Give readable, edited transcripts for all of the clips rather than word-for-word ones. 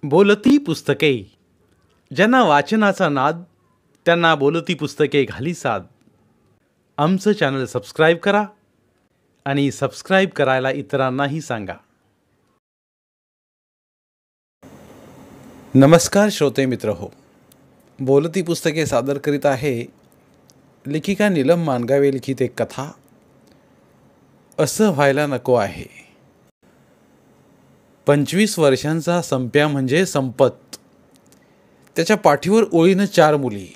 बोलती पुस्तके. ज्यांना वाचनाचा नाद त्यांना बोलती पुस्तके घाली साद. आमचं चॅनल सबस्क्राईब करा आणि सबस्क्राईब करायला इतरांनाही सांगा. नमस्कार श्रोते मित्र हो, बोलती पुस्तके सादर करीत आहे लेखिका नीलम मानगावे लिखित एक कथा, असं व्हायला नको आहे. 25 वर्षांचा संप्या म्हणजे संपत. त्याच्या पाठीवर ओळीनं 4 मुली,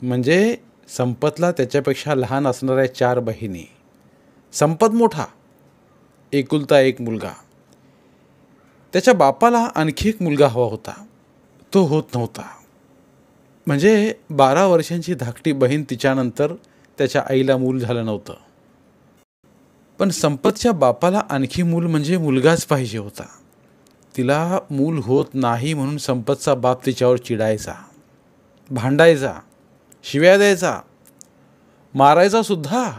म्हणजे संपतला त्याच्यापेक्षा लहान असणाऱ्या 4 बहिणी. संपत मोठा, एकुलता एक मुलगा. त्याच्या बापाला आणखी एक मुलगा हवा होता, तो होत नव्हता. म्हणजे 12 वर्षांची धाकटी बहीण तिच्यानंतर त्याच्या आईला मूल झालं नव्हतं. पण संपतच्या बापाला आणखी मूल म्हणजे मुलगाच पाहिजे होता. तिला मूल होत नाही म्हणून संपतचा बाप तिच्यावर चिडायचा, भांडायचा, शिव्या द्यायचा, मारायचा सुद्धा.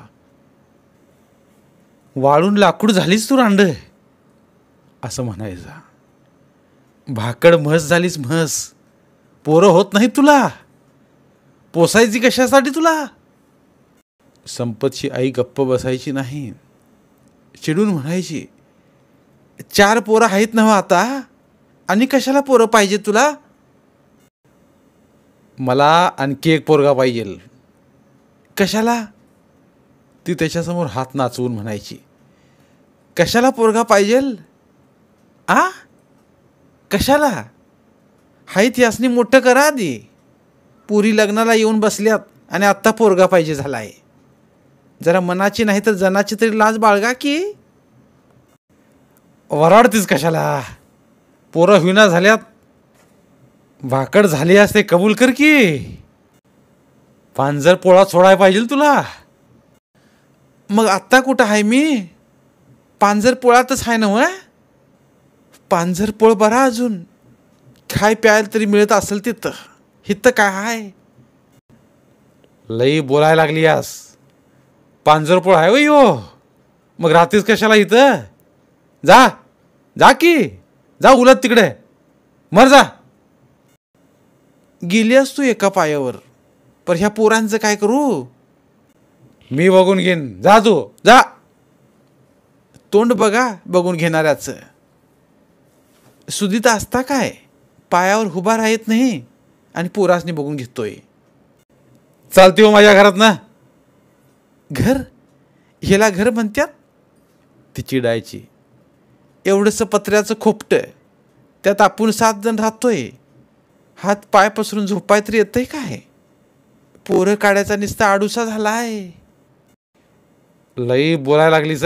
वाळून लाकूड झालीस तू रांड, असं म्हणायचा. भाकड म्हस झालीस म्हस, पोरं होत नाही तुला, पोसायची कशासाठी तुला. संपतची आई गप्प बसायची नाही, चिडून म्हणायची, 4 पोरं आहेत नव्ह आता, आणि कशाला पोरं पाहिजे तुला. मला आणखी एक पोरगा पाहिजे. कशाला. ती त्याच्यासमोर हात नाचवून म्हणायची, कशाला पोरगा पाहिजे. कशाला. हायत यासनी मोठं करा आधी. पुरी लग्नाला येऊन बसल्यात आणि आत्ता पोरगा पाहिजे झालाय. जरा मनाची नाही तर जनाची तरी लाज बाळगा की. वराडतीस कशाला. पोरं होईना झाल्यात, भाकड झाली असते कबूल कर की. पांजर पोळा सोडाय पाहिजे तुला. मग आत्ता कुठं आहे मी. पांजर पोळातच आहे ना. पांजर पोळ बरा अजून खाय प्यायला तरी मिळत असेल तिथं. हिथं काय आहे. लई बोलायला लागली यास. पांजर पोळ आहे वय हो, मग रात्रीच कशाला इथं. जा जा की, जा उलट तिकडे मर जा. गेलीस तू एका पायावर, पर ह्या पोरांचं काय करू. मी बघून घेईन, जा तू जा. तोंड बघा बघून घेणाऱ्याचं. सुदिता असता काय, पायावर उभा राहत नाही आणि पोरासनी बघून घेतोय. चालती हो माझ्या घरात ना. घर, ह्याला घर म्हणतात. ती चिडायची. एवढंसं पत्र्याचं खोपटं, त्यात आपण 7 जण राहतोय. हात पाय पसरून झोपाय तरी येतंय काय. पोरं काढायचा नुसता आडूसा झालाय. लई बोलायला लागलीच.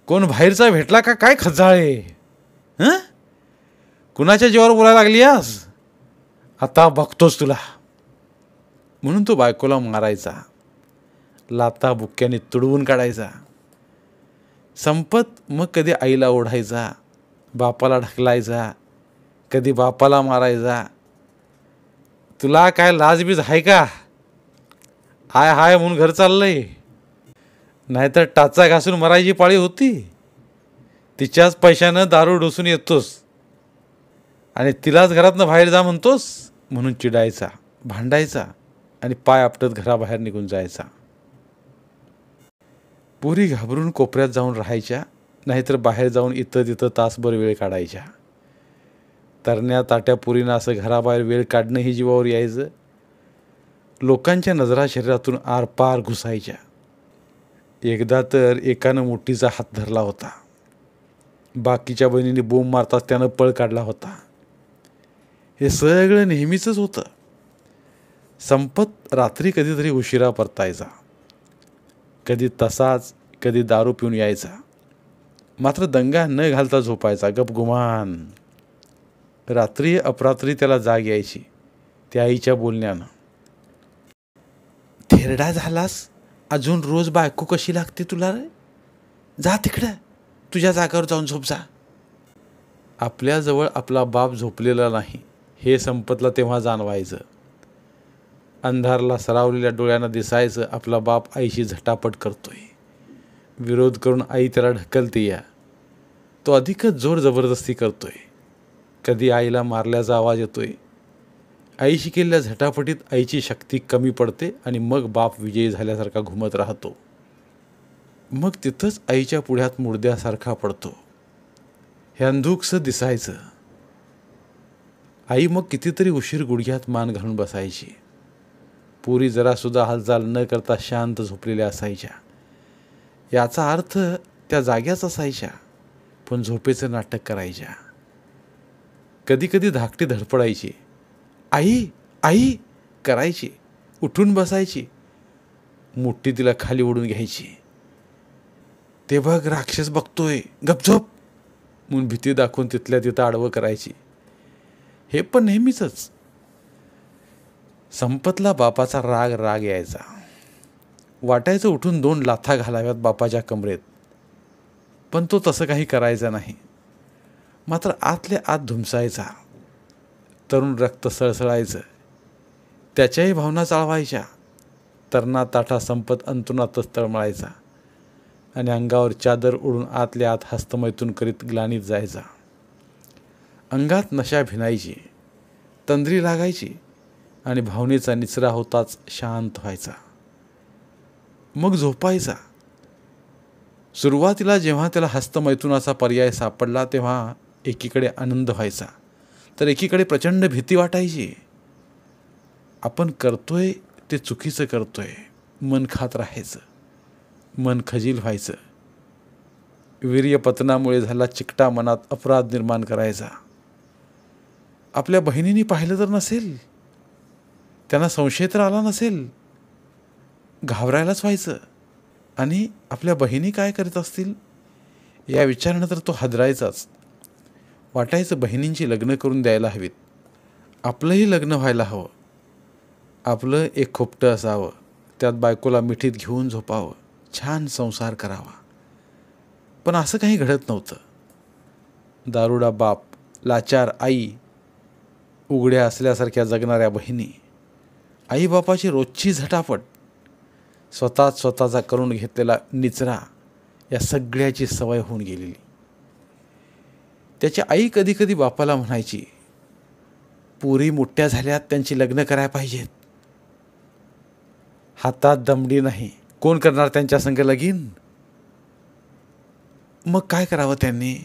कोण बाहेरचा भेटला का काय खजाळे. कुणाच्या जीवावर बोलायला लागली आज. आता बघतोस तुला. म्हणून तो बायकोला मारायचा, लाता बुक्क्याने तुडवून काढायचा. संपत मग कधी आईला ओढायचा, बापाला ढकलायचा, कधी बापाला मारायचा. तुला काय लाजबीज आहे का. हाय हाय म्हणून घर चाललंय, नाहीतर टाचा घासून मरायची पाळी होती. तिच्याच पैशानं दारू डोसून येतोस आणि तिलाच घरातनं बाहेर जा म्हणतोस. म्हणून चिडायचा, भांडायचा आणि पाय आपटत घराबाहेर निघून जायचा. पोरी घाबरून कोपऱ्यात जाऊन राहायच्या, नाहीतर बाहेर जाऊन इथं तिथं तासभर वेळ काढायच्या. तरण्या ताट्या पोरीनं असं घराबाहेर वेळ काढणं ही जीवावर यायचं. लोकांच्या नजरा शरीरातून आरपार घुसायच्या. एकदा तर एकानं मोठीचा हात धरला होता. बाकीच्या बहिणींनी बोंब मारतात त्यानं पळ काढला होता. हे सगळं नेहमीचंच होतं. संपत रात्री कधीतरी उशिरा परतायचा, कधी तसाच, कधी दारू पिऊन यायचा. मात्र दंगा न घालता झोपायचा गपगुमान. रात्री अपरात्री त्याला जाग यायची त्या आईच्या बोलण्यानं. थेरडा झालास, अजून रोज बायको कशी लागते तुला रे. जा तिकडं, तुझ्या जागावर जाऊन झोप जा. आपल्याजवळ आपला बाप झोपलेला नाही हे संपतला तेव्हा जाणवायचं. अंधारला सरावलेल्या डोळ्यांना दिसायचं आपला बाप आईशी झटापट करतोय. विरोध करून आई त्याला ढकलते या, तो अधिकच जोर जबरदस्ती करतोय. कधी आईला मारल्याचा आवाज येतोय. आईशी केलेल्या झटापटीत आईची शक्ती कमी पडते आणि मग बाप विजयी झाल्यासारखा घुमत राहतो. मग तिथंच आईच्या पुढ्यात मुडद्यासारखा पडतो. हे अंधुकसं दिसायचं. आई मग कितीतरी उशीर गुडघ्यात मान घालून बसायची. पोरी जरासुद्धा हालचाल न करता शांत झोपलेल्या असायच्या. याचा अर्थ त्या जाग्याच असायच्या, पण झोपेचं नाटक करायच्या. कधी कधी धाकटी धडपडायची. आई आई करायची. उठून बसायची. मुठ्ठी तिला खाली ओढून घ्यायची. ते बघ राक्षस बघतोय, गपझोप म्हणून भीती दाखवून तिथल्या तिथं आडवं करायची. हे पण नेहमीच. संपतला बापाचा राग राग यायचा. वाटायचं उठून 2 लाथा घालाव्यात बापाच्या कमरेत, पण तो तसं काही करायचा नाही. मात्र आतल्या आत धुमसायचा. तरुण रक्त सळसळायचं. त्याच्याही भावना चाळवायच्या. तरणा ताठा संपत अंतुनातच तळमळायचा आणि अंगावर चादर उडून आतल्या आत हस्तमैथून करीत ग्लानीत जायचा. अंगात नशा भिनायची, तंद्री लागायची आणि भावनेचा निचरा होताच शांत व्हायचा. मग झोपायचा. सुरुवातीला जेव्हा त्याला हस्तमैथुनाचा पर्याय सापडला तेव्हा एकीकडे आनंद व्हायचा, तर एकीकडे प्रचंड भीती वाटायची. आपण करतोय ते चुकीचं करतोय मन खात राहायचं. मन खजील व्हायचं. वीर्यपतनामुळे झाला चिकटा मनात अपराध निर्माण करायचा. आपल्या बहिणींनी पाहिलं तर नसेल, त्यांना संशय तर आला नसेल, घाबरायलाच व्हायचं. आणि आपल्या बहिणी काय करत असतील या विचारानं तर तो हादरायचाच. वाटायचं बहिणींची लग्न करून द्यायला हवीत. आपलंही लग्न व्हायला हवं. आपलं एक खोपटं असावं, त्यात बायकोला मिठीत घेऊन झोपावं, छान संसार करावा. पण असं काही घडत नव्हतं. दारुडा बाप, लाचार आई, उघड्या असल्यासारख्या जगणाऱ्या बहिणी, आईबापाची रोजची झटापट, स्वतःचा करून घेतलेला निचरा, या सगळ्याची सवय होऊन गेलेली. त्याची आई कधी कधी बापाला म्हणायची, पोरी मोठ्या झाल्यात, त्यांची लग्न करायला पाहिजेत. हातात दमडी नाही, कोण करणार त्यांच्या संग लगीन? मग काय करावं त्यांनी?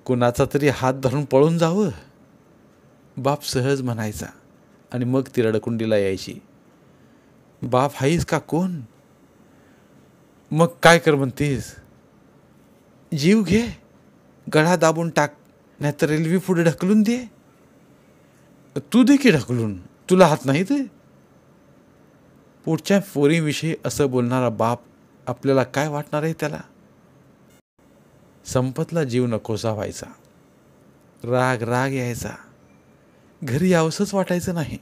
कुणाचा तरी हात धरून पळून जावं, बाप सहज म्हणायचा. आणि मग ती रडकुंडीला यायची. बाप हाईस का कोण? मग काय कर म्हणतीस? जीव घे, गळा दाबून टाक, नाहीतर रेल्वे पुढे ढकलून दे. तू दे की ढकलून, तुला हात नाही ते? पुढच्या पोरीविषयी असं बोलणारा बाप आपल्याला काय वाटणार आहे त्याला? संपतला जीव नकोसा व्हायचा. राग राग यायचा. घरी यावंसंच वाटायचं नाही.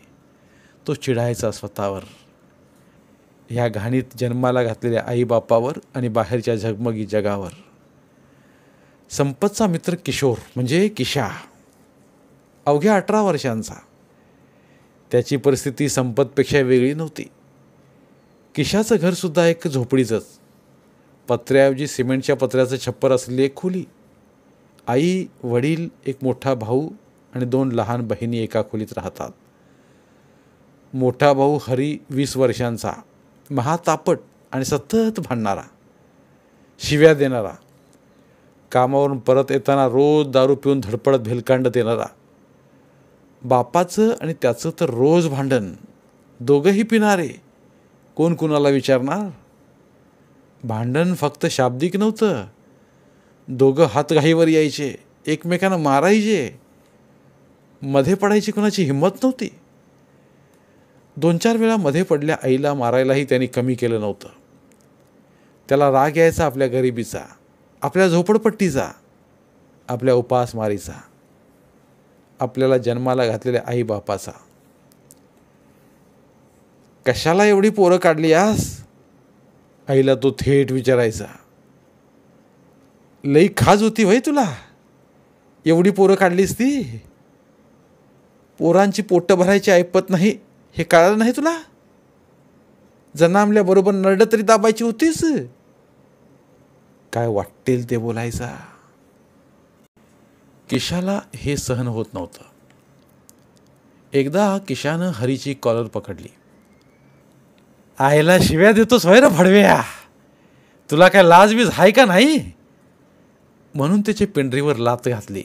तो चिडायचा स्वतःवर, ह्या घाणीत जन्माला घातलेल्या आईबापावर आणि बाहेरच्या झगमगी जगावर. संपतचा मित्र किशोर म्हणजे किशा, अवघ्या 18 वर्षांचा. त्याची परिस्थिती संपतपेक्षा वेगळी नव्हती. किशाचं घरसुद्धा एक झोपडीचंच. पत्र्याऐवजी सिमेंटच्या पत्र्याचं छप्पर असलेली एक खोली. आई, वडील, एक मोठा भाऊ आणि 2 लहान बहिणी एका खोलीत राहतात. मोठा भाऊ हरी 20 वर्षांचा, महातापट आणि सतत भांडणारा, शिव्या देणारा, कामावरून परत येताना रोज दारू पिऊन धडपडत भेलकांडत येणारा. बापाचं आणि त्याचं तर रोज भांडण. दोघंही पिणारे, कोण कुणाला विचारणार? भांडण फक्त शाब्दिक नव्हतं. दोघं हातघाईवर यायचे, एकमेकांना मारायचे. मध्ये पडायची कोणाची हिंमत नव्हती. 2-4 वेळा मध्ये पडल्या आईला मारायलाही त्यांनी कमी केलं नव्हतं. त्याला राग यायचा आपल्या गरिबीचा, आपल्या झोपडपट्टीचा, आपल्या उपासमारीचा, आपल्याला जन्माला घातलेल्या आईबापाचा. कशाला एवढी पोरं काढली आस? आईला तो थेट विचारायचा. लई खाज होती वय तुला, एवढी पोरं काढलीस ती? पोरांची पोटं भरायची ऐपत नाही हे कळलं नाही तुला? जनामल्याबरोबर नरड तरी दाबायची होतीस? काय वाटेल ते बोलायचा. किशाला हे सहन होत नव्हतं. एकदा किशानं हरीची कॉलर पकडली. आईला शिव्या देतोस होय रे भडव्या, तुला काय लाजबीज आहे का नाही, म्हणून त्याची पेंढरीवर लाथ घातली.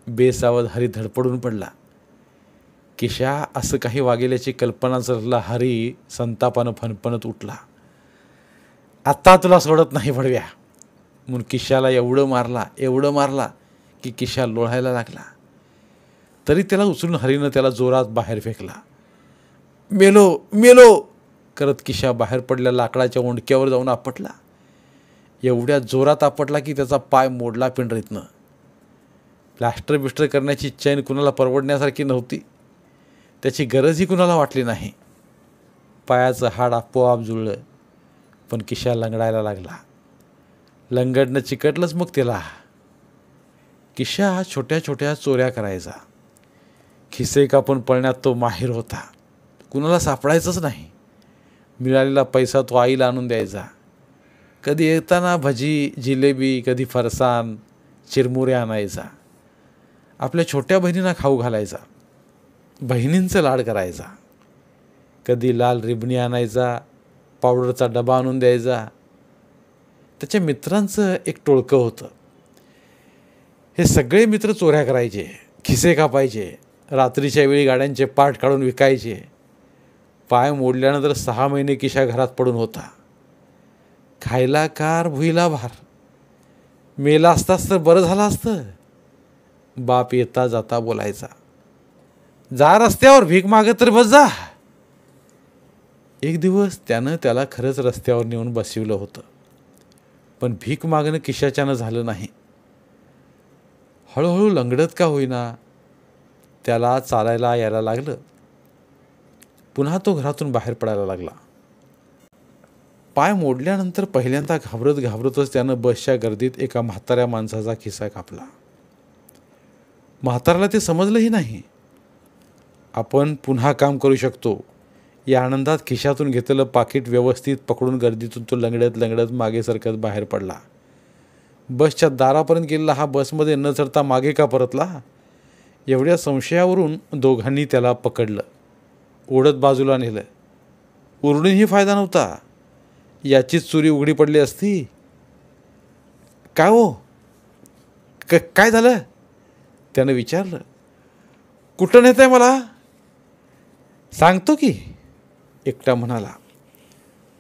बेसावध हरी धडपडून पडला. किशा असं काही वागेल्याची कल्पना झाला. हरी संतापानं फणफणत उठला. आत्ता तुला सोडत नाही भडव्या, म्हणून किशाला एवढं मारला की किशा लोळायला लागला. तरी त्याला उचलून हरीनं त्याला जोरात बाहेर फेकला. मेलो मेलो करत किशा बाहेर पडल्या लाकडाच्या ओंडक्यावर जाऊन आपटला. एवढ्या जोरात आपटला की त्याचा पाय मोडला पेंढरीतनं. प्लास्टर बिस्टर करण्याची चैन कुणाला परवडण्यासारखी नव्हती. त्याची गरजही कुणाला वाटली नाही. पायाचं हाड आपोआप जुळलं, पण किशा लंगडायला लागला. लंगडणं चिकटलंच मग त्याला. किशा छोट्या छोट्या चोऱ्या करायचा. खिसे कापून पळण्यात तो माहिर होता. कुणाला सापडायचंच नाही. मिळालेला पैसा तो आईला आणून द्यायचा. कधी येताना भजी, जिलेबी, कधी फरसाण, चिरमुरे आणायचा. आपल्या छोट्या बहिणींना खाऊ घालायचा. बहिणींचं लाड करायचा. कधी लाल रिबणी आणायचा, पावडरचा डबा आणून द्यायचा. त्याच्या मित्रांचं एक टोळकं होतं. हे सगळे मित्र चोऱ्या करायचे, खिसे कापायचे, रात्रीच्या वेळी गाड्यांचे पार्ट काढून विकायचे. पाय मोडल्यानंतर 6 महिने किशा घरात पडून होता. खायला कार, भुईला भार. मेला असताच तर बरं झालं असतं. बाप येता जाता बोलायचा, जा रस्त्यावर भीक मागत तर बस जा. एक दिवस त्यानं त्याला खरंच रस्त्यावर नेऊन बसविलं होतं. पण भीक मागणं किशाच्यानं झालं नाही. हळूहळू लंगडत का होईना त्याला चालायला यायला लागलं. पुन्हा तो घरातून बाहेर पडायला लागला. पाय मोडल्यानंतर पहिल्यांदा घाबरतच त्यानं बसच्या गर्दीत एका म्हाताऱ्या माणसाचा खिसा कापला. म्हाताऱ्याला ते समजलंही नाही. आपण पुन्हा काम करू शकतो या आनंदात खिशातून घेतलेलं पाकिट व्यवस्थित पकडून गर्दीतून तो लंगडत मागे सरकत बाहेर पडला. बसच्या दारापर्यंत गेलेला हा बसमध्ये न चढता मागे का परतला, एवढ्या संशयावरून दोघांनी त्याला पकडलं, ओढत बाजूला नेलं. उरडूनही फायदा नव्हता. याचीच चोरी उघडी पडली असती. काय हो, काय झालं, त्यानं विचारलं. कुठं नेत आहे मला, सांगतो की, एकटा म्हणाला.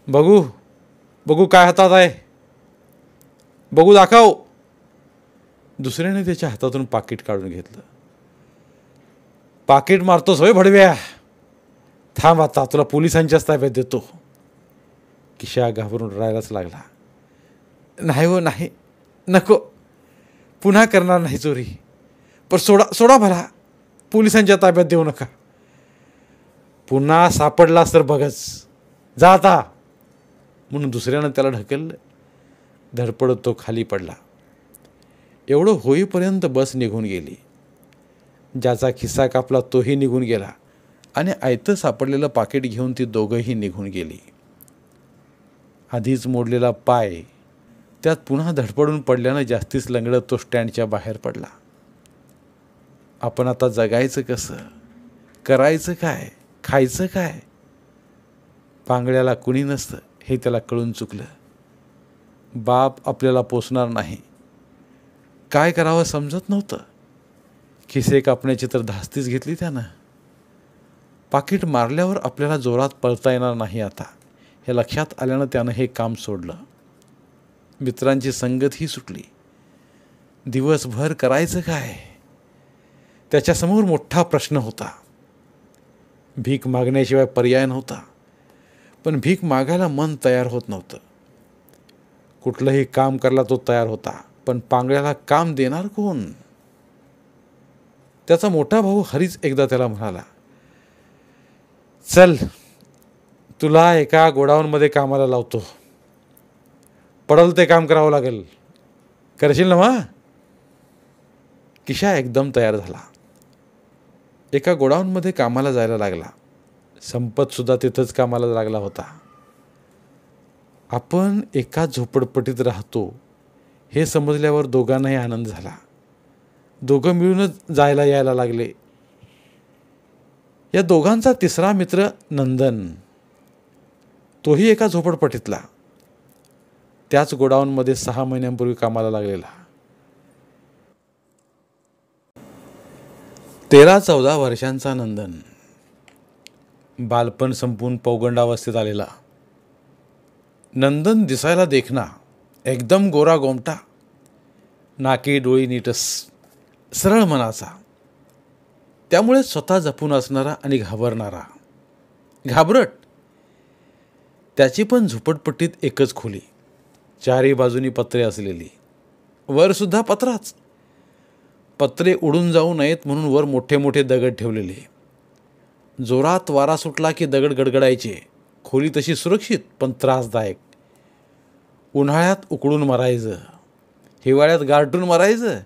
बघू काय हातात आहे, बघू दाखव. दुसऱ्याने त्याच्या हातातून पाकिट काढून घेतलं. पाकिट मारतोस होय भडव्या, थांब आता तुला पोलिसांच्याच ताब्यात देतो. किशा घाबरून रडायलाच लागला. नाही हो नाही, नको, पुन्हा करणार नाही चोरी, पण सोडा भला, पोलिसांच्या ताब्यात देऊ नका. पुन्हा सापडलास तर बघच, जा आता, म्हणून दुसऱ्यानं त्याला ढकललं. धडपडत तो खाली पडला. एवढं होईपर्यंत बस निघून गेली. ज्याचा खिस्सा कापला तोही निघून गेला आणि आयतं सापडलेलं पाकिट घेऊन ती दोघंही निघून गेली. आधीच मोडलेला पाय त्यात पुन्हा धडपडून पडल्यानं जास्तीच लंगडत तो स्टँडच्या बाहेर पडला. आपण आता जगायचं कसं, करायचं काय, खायचं काय. पांगड्याला कुणी नसतं हे त्याला कळून चुकलं. बाप आपल्याला पोसणार नाही. काय करावं समजत नव्हतं. खिसे कापण्याची तर धास्तीच घेतली त्यानं. पाकिट मारल्यावर आपल्याला जोरात पळता येणार नाही आता हे लक्षात आल्यानं त्यानं हे काम सोडलं. मित्रांची संगतही सुटली. दिवसभर करायचं काय, त्याच्यासमोर मोठा प्रश्न होता. भीक मागण्याशिवाय पर्याय नव्हता. पण भीक मागायला मन तयार होत नव्हतं. कुठलंही काम करायला तो तयार होता, पण पांगड्याला काम देणार कोण. त्याचा मोठा भाऊ हरीच एकदा त्याला म्हणाला, चल तुला एका गोडाऊनमध्ये कामाला लावतो, पडल ते काम करावं लागेल, करशील ना मग. किशा एकदम तयार झाला. एका गोडाऊनमध्ये कामाला जायला लागला. संपतसुद्धा तिथंच कामाला लागला होता. आपण एका झोपडपट्टीत राहतो हे समजल्यावर दोघांनाही आनंद झाला. दोघं मिळूनच जायला यायला लागले. या दोघांचा तिसरा मित्र नंदन, तोही एका झोपडपट्टीतला, त्याच गोडाऊनमध्ये 6 महिन्यांपूर्वी कामाला लागलेला. 13-14 वर्षांचा नंदन, बालपण संपून पौगंडावस्थेत आलेला. नंदन दिसायला देखना, एकदम गोरा गोमटा, नाकी डोळी नीटस, सरळ मनाचा, त्यामुळे स्वतः जपून असणारा आणि घाबरणारा, घाबरट. त्याची पण झोपडपट्टीत एकच खोली, 4ही बाजूनी पत्रे असलेली, वरसुद्धा पत्राच. पत्रे उडून जाऊ नयेत म्हणून वर मोठे मोठे दगड ठेवलेले. जोरात वारा सुटला की दगड गडगडायचे. खोली तशी सुरक्षित पण त्रासदायक. उन्हाळ्यात उकडून मरायचं, हिवाळ्यात गारठून मरायचं,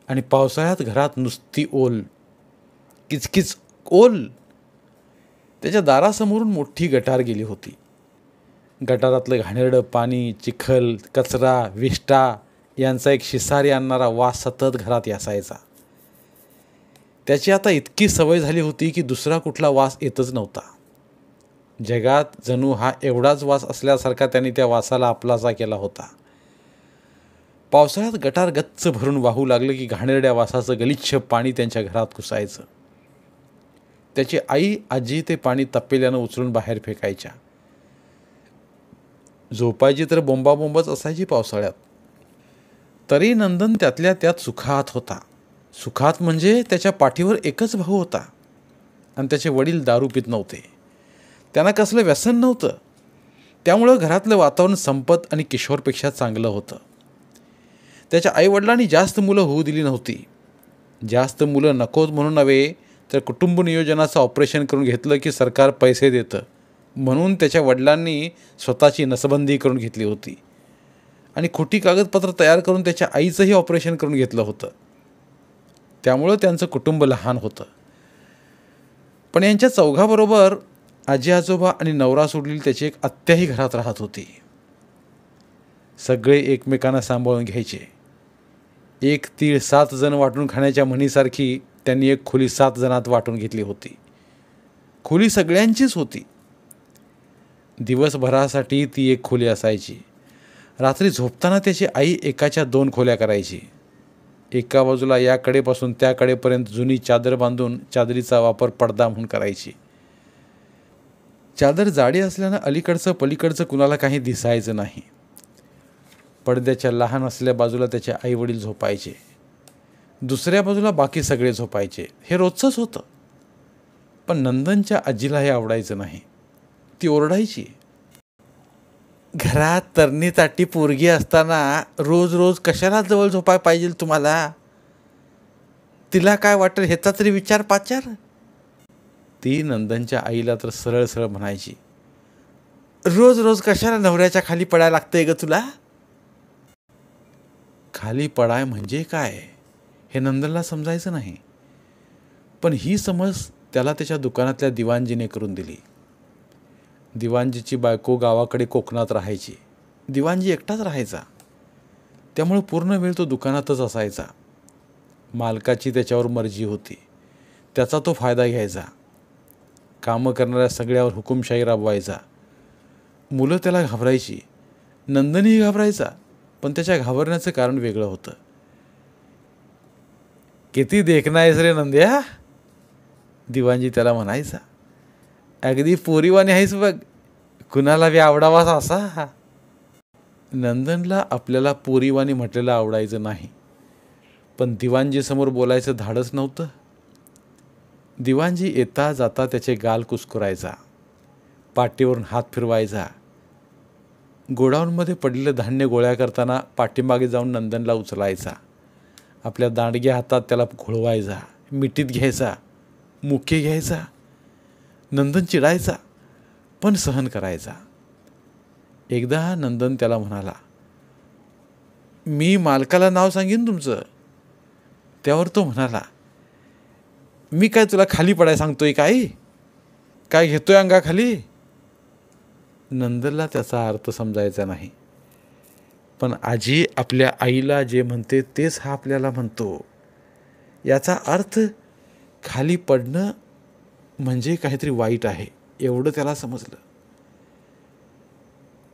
आणि पावसाळ्यात घरात नुसती ओल, किचकिच ओल. त्याच्या दारासमोरून मोठी गटार गेली होती. गटारातलं घाणेरडं पाणी, चिखल, कचरा, विष्ठा यांचा एक शिसारी आणणारा वास सतत घरात यासायचा. त्याची आता इतकी सवय झाली होती की दुसरा कुठला वास येतच नव्हता. जगात जणू हा एवढाच वास असल्यासारखा त्यांनी त्या वासाला आपलासा केला होता. पावसाळ्यात गटार गच्च भरून वाहू लागलं की घाणेरड्या वासाचं गलिच्छ पाणी त्यांच्या घरात घुसायचं. त्याची आई आजी ते पाणी तपेल्यानं उचलून बाहेर फेकायच्या. झोपायची तर बोंबाबोंबच असायची पावसाळ्यात. तरी नंदन त्यातल्या त्यात सुखात होता. सुखात म्हणजे त्याच्या पाठीवर एकच भाऊ होता आणि त्याचे वडील दारू पित नव्हते. त्यांना कसलं व्यसन नव्हतं. त्यामुळं घरातलं वातावरण संपत आणि किशोरपेक्षा चांगलं होतं. त्याच्या आईवडिलांनी जास्त मुलं होऊ दिली नव्हती. जास्त मुलं नकोत म्हणून नव्हे, तर कुटुंब नियोजनाचं ऑपरेशन करून घेतलं की सरकार पैसे देतं म्हणून त्याच्या वडिलांनी स्वतःची नसबंदी करून घेतली होती आणि खोटी कागदपत्र तयार करून त्याच्या आईचंही ऑपरेशन करून घेतलं होतं. त्यामुळं त्यांचं कुटुंब लहान होतं. पण यांच्या चौघाबरोबर आजी आजोबा आणि नवरा सोडलेली त्याची एक आत्याही घरात राहत होती. सगळे एकमेकांना सांभाळून घ्यायचे. एक तीळ 7 जण वाटून खाण्याच्या म्हणीसारखी त्यांनी एक खोली 7 जणात वाटून घेतली होती. खोली सगळ्यांचीच होती. दिवसभरासाठी ती एक खोली असायची. रात्री झोपताना त्याची आई एकाच्या 2 खोल्या करायची. एका बाजूला या कडेपासून त्या कडेपर्यंत जुनी चादर बांधून चादरीचा वापर पडदा म्हणून करायची. चादर जाडी असल्यानं अलीकडचं पलीकडचं कुणाला काही दिसायचं नाही. पडद्याच्या लहान असलेल्या बाजूला त्याचे आई वडील झोपायचे. दुसऱ्या बाजूला बाकी सगळे झोपायचे. हे रोजचंच होतं. पण नंदनच्या आजीला हे आवडायचं नाही. ती ओरडायची, घरात तरणी ताटी पोरगी असताना रोज रोज कशाला जवळ झोपाय पाहिजे तुम्हाला? तिला काय वाटेल ह्याचा तरी विचार पाचार. ती नंदनच्या आईला तर सरळ सरळ म्हणायची, रोज रोज कशाला नवऱ्याच्या खाली पडायला लागतंय ग तुला? खाली पडाय म्हणजे काय हे नंदनला समजायचं नाही. पण ही समज त्याला त्याच्या दुकानातल्या दिवाणजीने करून दिली. दिवाणजीची बायको गावाकडे कोकणात राहायची. दिवाणजी एकटाच राहायचा. त्यामुळे पूर्ण वेळ तो दुकानातच असायचा. मालकाची त्याच्यावर मर्जी होती. त्याचा तो फायदा घ्यायचा. कामं करणाऱ्या सगळ्यावर हुकुमशाही राबवायचा. मुलं त्याला घाबरायची. नंदनही घाबरायचा. पण त्याच्या घाबरण्याचं कारण वेगळं होतं. किती देखणा आहेस रे नंद्या, दिवाणजी त्याला म्हणायचा. अगदी पोरीवाणी आहेस बघ, कुणाला बी आवडावास असा. नंदनला आपल्याला पोरीवाणी म्हटलेलं आवडायचं नाही. पण दिवाणजीसमोर बोलायचं धाडच नव्हतं. दिवाणजी येता जाता त्याचे गाल कुस्कुरायचा. पाठीवरून हात फिरवायचा. गोडाऊनमध्ये पडलेलं धान्य गोळ्या करताना पाठीमागे जाऊन नंदनला उचलायचा. आपल्या दांडग्या हातात त्याला घोळवायचा. मिठीत घ्यायचा. मुके घ्यायचा. नंदन चिडायचा पण सहन करायचा. एकदा नंदन त्याला म्हणाला, मी मालकाला नाव सांगेन तुमचं. त्यावर तो म्हणाला, मी काय तुला खाली पडाय सांगतोय काय? काय घेतोय अंगाखाली? नंदनला त्याचा अर्थ समजायचा नाही. पण आजी आपल्या आईला जे म्हणते तेच हा आपल्याला म्हणतो. याचा अर्थ खाली पडणं म्हणजे काहीतरी वाईट आहे एवढं त्याला समजलं.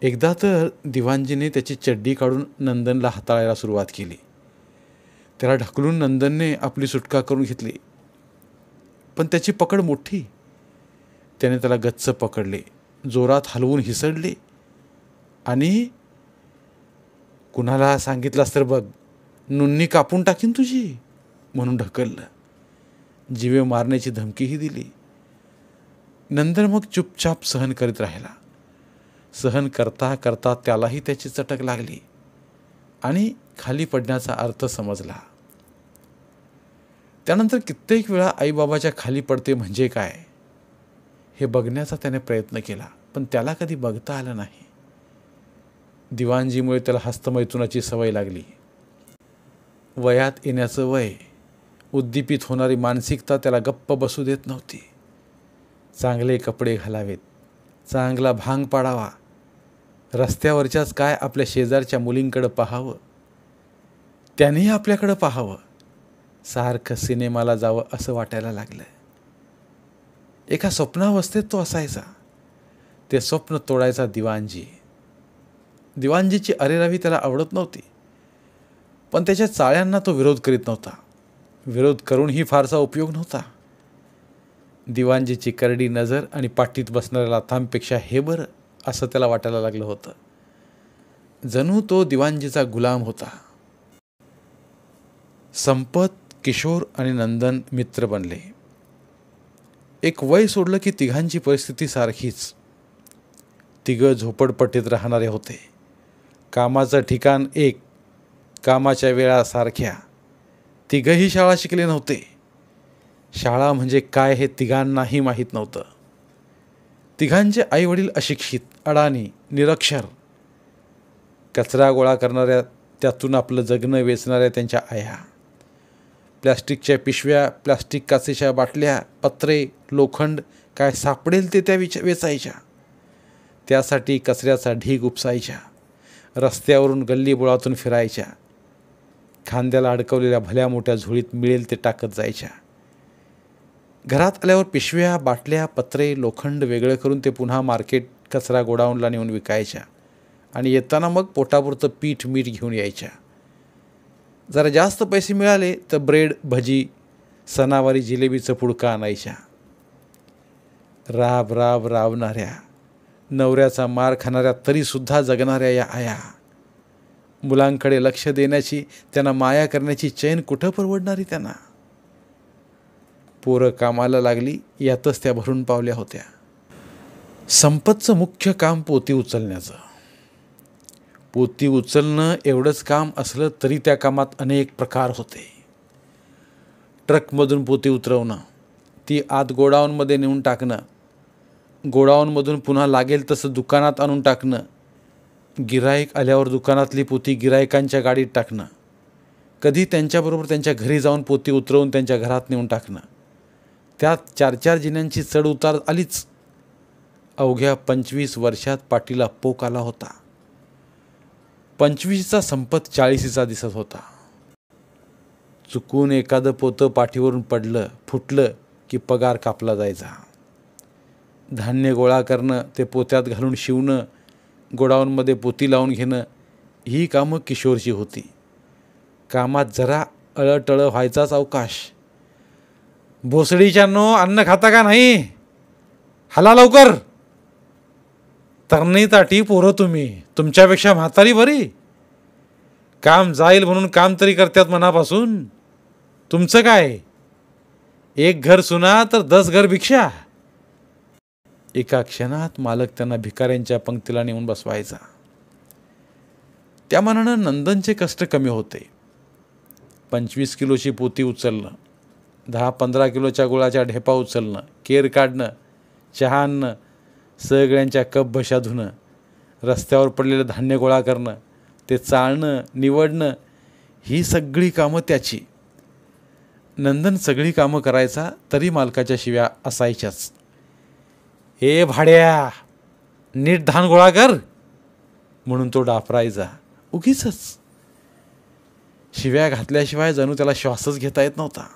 एकदा तर दिवाणजीने त्याची चड्डी काढून नंदनला हाताळायला सुरुवात केली. त्याला ढकलून नंदनने आपली सुटका करून घेतली. पण त्याची पकड मोठी. त्याने त्याला गच्च पकडले, जोरात हलवून हिसडले आणि कुणाला सांगितलास तर बघ, नुन्नी कापून टाकीन तुझी म्हणून ढकललं. जीवे मारण्याची धमकीही दिली. नंदन मग चुपचाप सहन करीत राहिला. सहन करता करता त्यालाही त्याची चटक लागली आणि खाली पडण्याचा अर्थ समजला. त्यानंतर कित्येक वेळा आईबाबाच्या खाली पडते म्हणजे काय हे बघण्याचा त्याने प्रयत्न केला, पण त्याला कधी बघता आलं नाही. दिवाणजीमुळे त्याला हस्तमैथुनाची सवय लागली. वयात येण्याचं वय, उद्दीपित होणारी मानसिकता त्याला गप्प बसू देत नव्हती. चांगले कपडे घालावेत, चांगला भांग पाडावा, रस्त्यावरच्याच काय आपल्या शेजारच्या मुलींकडं पाहावं, त्यानेही आपल्याकडं पाहावं, सारखं सिनेमाला जावं असं वाटायला लागलं. एका स्वप्नावस्थेत तो असायचा. ते स्वप्न तोडायचा दिवाणजी. दिवाणजीची अरेरावी त्याला आवडत नव्हती, पण त्याच्या चाळ्यांना तो विरोध करीत नव्हता. विरोध करूनही फारसा उपयोग नव्हता. दिवाणजीची करडी नजर आणि पाठीत बसणाऱ्या लाथांपेक्षा हे बरं असं त्याला वाटायला लागलं होतं. जणू तो दिवाणजीचा गुलाम होता. संपत, किशोर आणि नंदन मित्र बनले. एक वय सोडलं की तिघांची परिस्थिती सारखीच. तिघं झोपडपट्टीत राहणारे होते. कामाचं ठिकाण एक, कामाच्या वेळा सारख्या. तिघंही शाळा शिकले नव्हते. शाळा म्हणजे काय हे तिघांनाही माहीत नव्हतं. तिघांचे आईवडील अशिक्षित, अडाणी, निरक्षर. कचरा गोळा करणाऱ्या, त्यातून आपलं जगणं वेचणाऱ्या त्यांच्या आया. प्लॅस्टिकच्या पिशव्या, प्लॅस्टिक काचेच्या बाटल्या, पत्रे, लोखंड काय सापडेल ते त्या वेचायच्या. त्यासाठी कचऱ्याचा ढीग उपसायच्या. रस्त्यावरून गल्लीबोळातून फिरायच्या. खांद्याला अडकवलेल्या भल्या मोठ्या झोळीत मिळेल ते टाकत जायच्या. घरात आल्यावर पिशव्या, बाटल्या, पत्रे, लोखंड वेगळं करून ते पुन्हा मार्केट कचरा गोडाऊनला नेऊन विकायच्या आणि येताना मग पोटापुरतं पीठ मीठ घेऊन यायच्या. जरा जास्त पैसे मिळाले तर ब्रेड, भजी, सणावारी जिलेबीचं पुडका आणायच्या. राब राब राबणाऱ्या, नवऱ्याचा मार खाणाऱ्या तरीसुद्धा जगणाऱ्या या आया. मुलांकडे लक्ष देण्याची, त्यांना माया करण्याची चैन कुठं परवडणारी त्यांना. पोरं कामाला लागली यातच त्या भरून पावल्या होत्या. संपतचं मुख्य काम पोती उचलण्याचं. पोती उचलणं एवढंच काम असलं तरी त्या कामात अनेक प्रकार होते. ट्रकमधून पोती उतरवणं, ती आत गोडाऊनमध्ये नेऊन टाकणं, गोडाऊनमधून पुन्हा लागेल तसं दुकानात आणून टाकणं, गिराईक आल्यावर दुकानातली पोती गिरायकांच्या गाडीत टाकणं, कधी त्यांच्याबरोबर त्यांच्या घरी जाऊन पोती उतरवून त्यांच्या घरात नेऊन टाकणं. त्यात 4-4 जिन्यांची चढ उतार आलीच. अवघ्या 25 वर्षात पाठीला पोक आला होता. 25चा संपत 40चा दिसत होता. चुकून एखादं पोतं पाठीवरून पडलं, फुटलं की पगार कापला जायचा. धान्य गोळा करणं, ते पोत्यात घालून शिवणं, गोडाऊनमध्ये पोती लावून घेणं, ही कामं किशोरची होती. कामात जरा अळटळं व्हायचाच अवकाश. भोसडीच्यानो, अन्न खाता का नाही? हला लवकर. तरणी-ताटी पोरं तुम्ही, तुमच्यापेक्षा म्हातारी बरी. काम जाईल म्हणून काम तरी करतात मनापासून. तुमचं काय, एक घर सुना तर 10 घर भिक्षा. एका क्षणात मालक त्यांना भिकाऱ्यांच्या पंक्तीला नेऊन बसवायचा. त्या मानानं नंदनचे कष्ट कमी होते. 25 किलोची पोती उचलणं, 10-15 किलोच्या गुळाच्या ढेपा उचलणं, केर काढणं, चहा आणणं, सगळ्यांच्या कप बशा धुणं, रस्त्यावर पडलेलं धान्य गोळा करणं, ते चाळणं, निवडणं, ही सगळी कामं त्याची. नंदन सगळी कामं करायचा तरी मालकाच्या शिव्या असायच्याच. हे भाड्या, नीट धान गोळा कर म्हणून तो डाफरायचा. उगीचच शिव्या घातल्याशिवाय जणू त्याला श्वासच घेता येत नव्हता.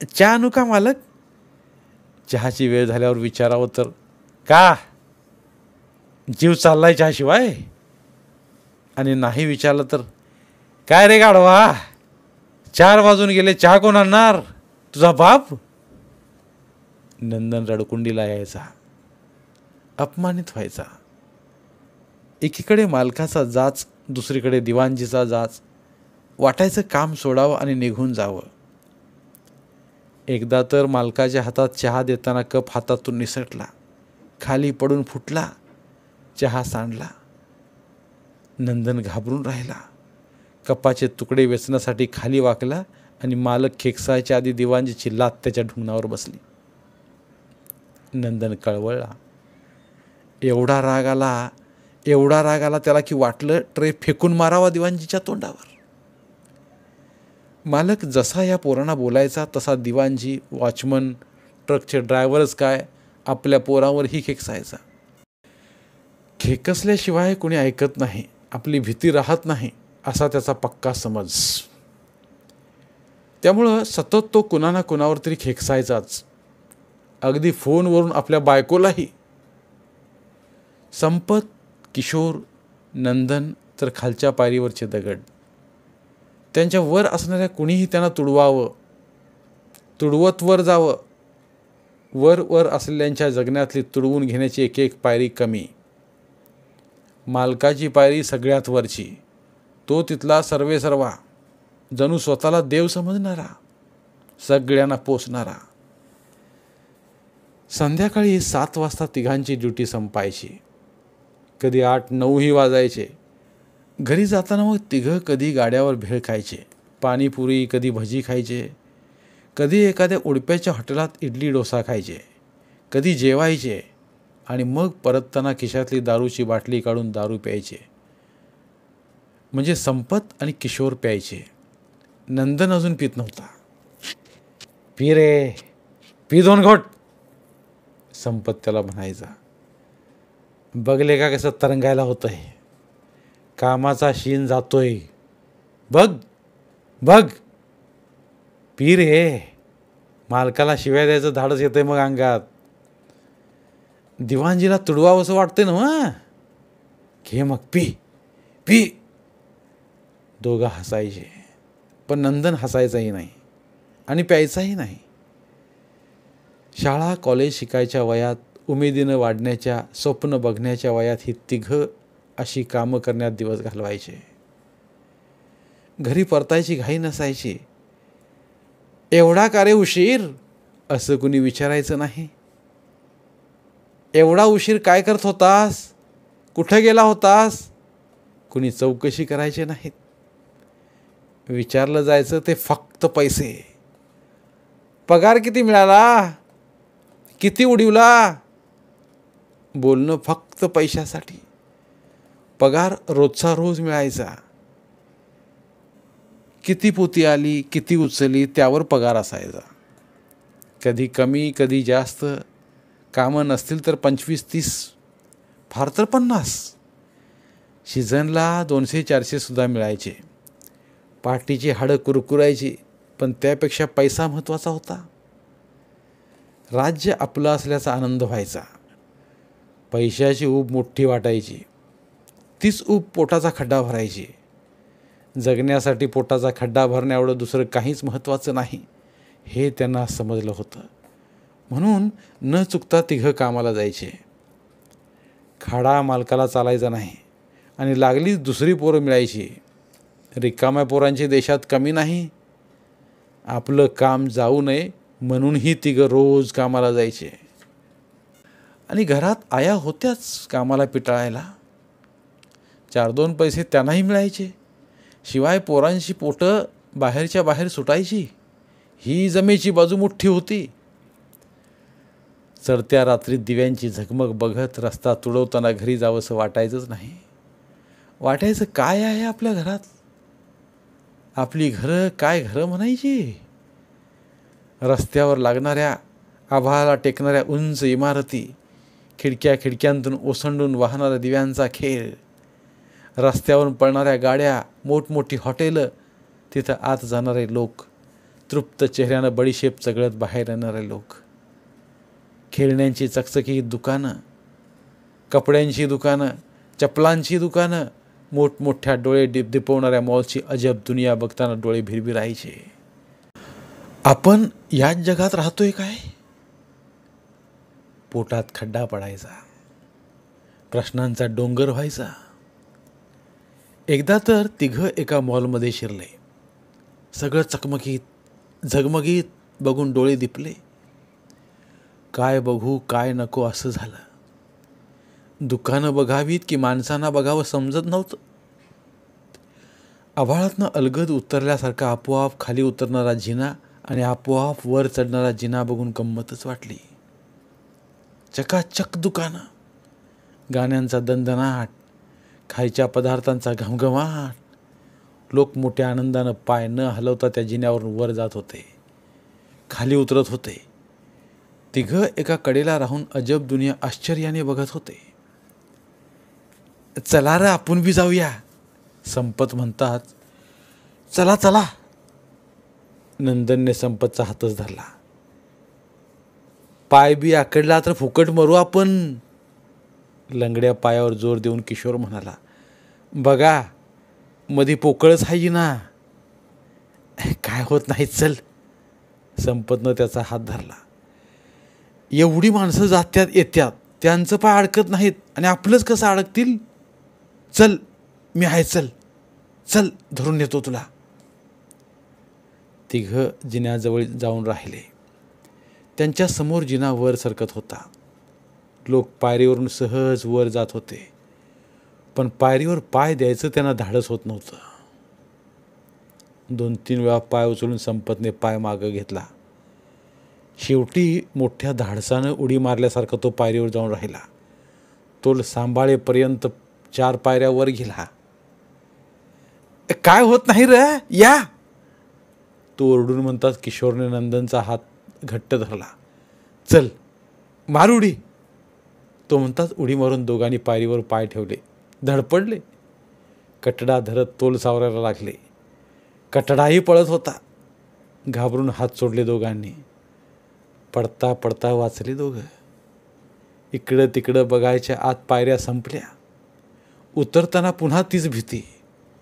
चहा आणू का मालक? चहाची वेळ झाल्यावर विचारावं तर का जीव चाललाय चहाशिवाय? आणि नाही विचारलं तर काय रे गाढवा, 4 वाजून गेले, चहा कोण आणणार? तुझा बाप? नंदन रडकुंडीला यायचा, अपमानित व्हायचा. एकीकडे मालकाचा जाच, दुसरीकडे दिवाणजीचा जाच. वाटायचं काम सोडावं आणि निघून जावं. एकदा तर मालकाच्या हातात चहा देताना कप हातातून निसटला, खाली पडून फुटला, चहा सांडला. नंदन घाबरून राहिला. कपाचे तुकडे वेचण्यासाठी खाली वाकला आणि मालक खेकसायच्या आधी दिवाणजीची लाथ त्याच्या ढुंगणावर बसली. नंदन कळवळला. एवढा राग आला त्याला की वाटलं ट्रे फेकून मारावा दिवाणजीच्या तोंडावर. मालक जसा या पोरांना बोलायचा तसा दिवाणजी, वॉचमन, ट्रकचे ड्रायव्हरच काय आपल्या पोरांवरही खेकसायचा. खेकसल्याशिवाय कोणी ऐकत नाही, आपली भीती राहत नाही असा त्याचा पक्का समज. त्यामुळं सतत तो कुणा ना कुणावर तरी खेकसायचाच, अगदी फोनवरून आपल्या बायकोलाही. संपत, किशोर, नंदन तर खालच्या पायरीवरचे दगड. त्यांच्या वर असणाऱ्या कुणीही त्यांना तुडवत वर जावं. वर असलेल्यांच्या जगण्यातली तुडवून घेण्याची एक एक पायरी कमी. मालकाची पायरी सगळ्यात वरची, तो तिथला सर्वेसर्वा, जणू स्वतःला देव समजणारा, सगळ्यांना पोचणारा. संध्याकाळी 7 वाजता तिघांची ड्युटी संपायची. कधी 8-9ही वाजायचे. घरी जाताना मग तिघं कधी गाड्यावर भेळ खायचे, पाणीपुरी, कधी भजी खायचे, कधी एखाद्या उडप्याच्या हॉटेलात इडली डोसा खायचे, कधी जेवायचे आणि मग परतताना खिशातली दारूची बाटली काढून दारू प्यायचे. म्हणजे संपत आणि किशोर प्यायचे. नंदन अजून पित नव्हता. पी रे, पी 2 घोट, संपत त्याला म्हणायचा. बघले का कसं तरंगायला होतंय, कामाचा शीन जातोय, बघ, पी रे. मालकाला शिव्या द्यायचं धाडस येतंय मग अंगात. दिवाणजीला तुडवावं असं वाटतंय ना मग, घे मग, पी. दोघं हसायचे, पण नंदन हसायचाही नाही आणि प्यायचाही नाही. शाळा कॉलेज शिकायच्या वयात, उमेदीनं वाढण्याच्या, स्वप्न बघण्याच्या वयात ही तिघं अशी कामं करण्यात दिवस घालवायचे. घरी परतायची घाई नसायची. एवढा का रे उशीर असं कुणी विचारायचं नाही. एवढा उशीर काय करत होतास, कुठं गेला होतास, कुणी चौकशी करायचे नाहीत. विचारलं जायचं ते फक्त पैसे. पगार किती मिळाला, किती उडीवला, बोलणं फक्त पैशासाठी. पगार रोजचा रोज मिळायचा. किती पोती आली, किती उचलली त्यावर पगार असायचा. कधी कमी, कधी जास्त. कामं नसतील तर 25-30, फार तर 50. सीझनला 200-400 सुद्धा मिळायचे. पाठीची हाडं कुरकुरायची, पण त्यापेक्षा पैसा महत्त्वाचा होता. राज्य आपलं असल्याचा आनंद व्हायचा. पैशाची ऊब मोठी वाटायची. तीच ऊब पोटाचा खड्डा भरायची. जगण्यासाठी पोटाचा खड्डा भरण्याएवढं दुसरं काहीच महत्त्वाचं नाही हे त्यांना समजलं होतं. म्हणून न चुकता तिघं कामाला जायचे. खाडा मालकाला चालायचा नाही आणि लागलीच दुसरी पोरं मिळायची. रिकाम्या पोरांची देशात कमी नाही. आपलं काम जाऊ नये म्हणूनही तिघं रोज कामाला जायचे. आणि घरात आया होत्याच कामाला पिटाळायला. 4-2 पैसे त्यांनाही मिळायचे. शिवाय पोरांची पोटं बाहेरच्या बाहेर सुटायची. ही जमेची बाजू मोठी होती. चढत्या रात्रीत दिव्यांची झगमग बघत रस्ता तुडवताना घरी जावंसं वाटायचंच नाही. वाटायचं काय आहे आपल्या घरात. आपली घरं काय घरं म्हणायची. रस्त्यावर लागणाऱ्या, आभाळाला टेकणाऱ्या उंच इमारती, खिडक्यांतून ओसंडून वाहणाऱ्या दिव्यांचा खेळ, रस्त्यावरून पळणाऱ्या गाड्या, मोठमोठी हॉटेलं, तिथं आत जाणारे लोक, तृप्त चेहऱ्यानं बडीशेप चगळत बाहेर येणारे लोक, खेळण्यांची चकचकीत दुकानं, कपड्यांची दुकानं, चपलांची दुकानं, मोठमोठ्या डोळे दिपवणाऱ्या मॉलची अजब दुनिया बघताना डोळे भिरभिरायचे. आपण याच जगात राहतोय काय? पोटात खड्डा पडायचा, प्रश्नांचा डोंगर व्हायचा. एकदा तर तिघं एका मॉलमध्ये शिरले. सगळं चकमकीत झगमगीत बघून डोळे दिपले. काय बघू काय नको असं झालं. दुकानं बघावीत की माणसांना बघावं समजत नव्हतं. आभाळातनं अलगद उतरल्यासारखा आपोआप खाली उतरणारा जिना आणि आपोआप वर चढणारा जिना बघून गंमतच वाटली. चकाचक दुकानं, गाण्यांचा दणदणाट, खायच्या पदार्थांचा घमघमाट. लोक मोठ्या आनंदानं पाय न हलवता त्या जिन्यावरून वर जात होते, खाली उतरत होते. तिघं एका कडेला राहून अजब दुनिया आश्चर्याने बघत होते. चला रे आपण बी जाऊया, संपत म्हणतात. चला चला. नंदनने संपतचा हातच धरला. पाय बी आकडला तर फुकट मरू आपण. लंगड्या पायावर जोर देऊन किशोर म्हणाला. बघा मधी पोकळच आहे ना. काय होत नाही चल. संपतनं त्याचा हात धरला. एवढी माणसं जात्यात येत्यात, त्यांचं पाय अडकत नाहीत आणि आपलंच कसं अडकतील. चल मी आहे, चल चल धरून नेतो तुला. तिघं जिन्याजवळ जाऊन राहिले. त्यांच्या समोर जिना वर सरकत होता. लोक पायरीवरून सहज वर जात होते, पण पायरीवर पाय द्यायचं त्यांना धाडस होत नव्हतं. 2-3 वेळा पाय उचलून संपतने पाय मागं घेतला. शेवटी मोठ्या धाडसानं उडी मारल्यासारखा तो पायरीवर जाऊन राहिला. तोल सांभाळेपर्यंत 4 पायऱ्या वर गेला. काय होत नाही रे, या. तो ओरडून म्हणतात किशोरने नंदनचा हात घट्ट धरला. चल मार उडी. तो म्हणताच उडी मारून दोघांनी पायरीवर पाय ठेवले. धडपडले. कटडा धरत तोल सावरायला लागले. कटडाही पळत होता. घाबरून हात सोडले दोघांनी. पडता पडता वाचले दोघं. इकडं तिकडं बघायच्या आत पायऱ्या संपल्या. उतरताना पुन्हा तीच भीती.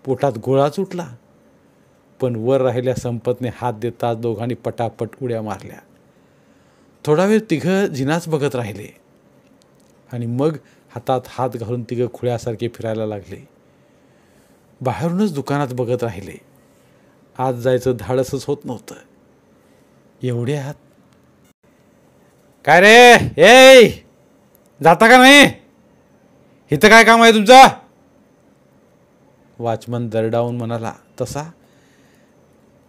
पोटात गोळाच उठला. पण वर राहिल्या संपतने हात देताच दोघांनी पटापट उड्या मारल्या. थोडा वेळ तिघं जिनाच बघत राहिले आणि मग हातात हात घालून तिघं खुळ्यासारखे फिरायला लागले. बाहेरूनच दुकानात बघत राहिले. आत जायचं धाडसच होत नव्हतं. एवढ्यात काय रे, ए जाता का नाही? इथं काय काम आहे तुमचं? वॉचमन दरडावून म्हणाला. तसा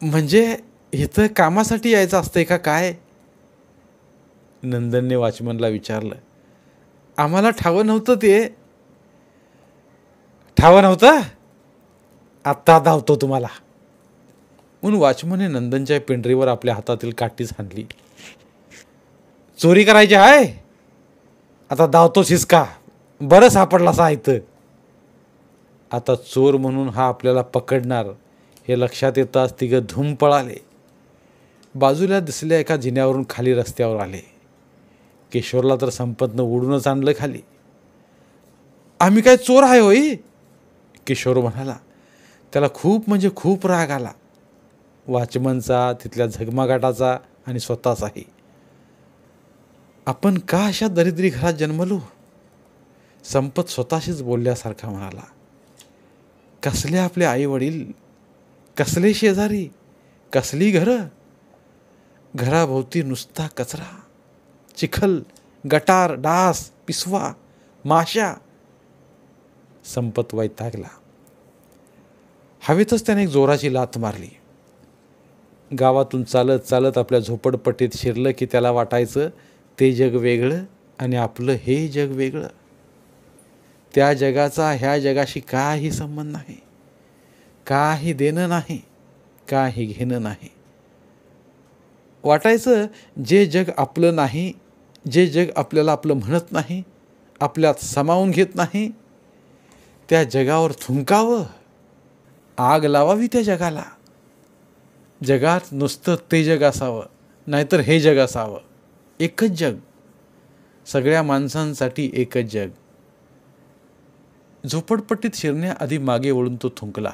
म्हणजे इथं कामासाठी यायचं असतंय का काय? नंदनने वॉचमनला विचारलं. आम्हाला ठावं नव्हतं ते. ठावं नव्हतं? आत्ता धावतो तुम्हाला. म्हणून वॉचमनने नंदनच्या पेंढरीवर आपल्या हातातील काठीच हाणली. चोरी करायची आहे? आता धावतोच हिसका. बरं सापडला साहित्य. आता चोर म्हणून हा आपल्याला पकडणार हे लक्षात येताच तिघं धूम पळाले. बाजूला दिसल्या एका जिन्यावरून खाली रस्त्यावर आले. किशोरला तर संपतनं उडूनच आणलं खाली. आम्ही काय चोर आहे होई? किशोर म्हणाला. त्याला खूप म्हणजे खूप राग आला. वॉचमनचा, तिथल्या झगमागाटाचा आणि स्वतःचाही. आपण का अशा दरिद्री घरात जन्मलो? संपत स्वतःशीच बोलल्यासारखा म्हणाला. कसले आपले आई वडील, कसले शेजारी, कसली घरं. घराभोवती नुसता कचरा, चिखल, गटार, डास, पिसवा, माशा. संपत वैतागला. हवेतच त्याने एक जोराची लाथ मारली. गावातून चालत चालत आपल्या झोपडपट्टीत शिरलं की त्याला वाटायचं ते जग वेगळं आणि आपलं हे जग वेगळं. त्या जगाचा ह्या जगाशी काही संबंध नाही, काही देणं नाही, काही घेणं नाही. वाटायचं जे जग आपलं नाही, जे जग आपल्याला आपलं म्हणत नाही, आपल्यात सामावून घेत नाही, त्या जगावर थुंकावं, आग लावावी त्या जगाला. जगात नुसतं ते जग असावं, नाहीतर हे जग असावं. एकच जग, सगळ्या माणसांसाठी एकच जग. झोपडपट्टीत शिरण्याआधी मागे वळून तो थुंकला.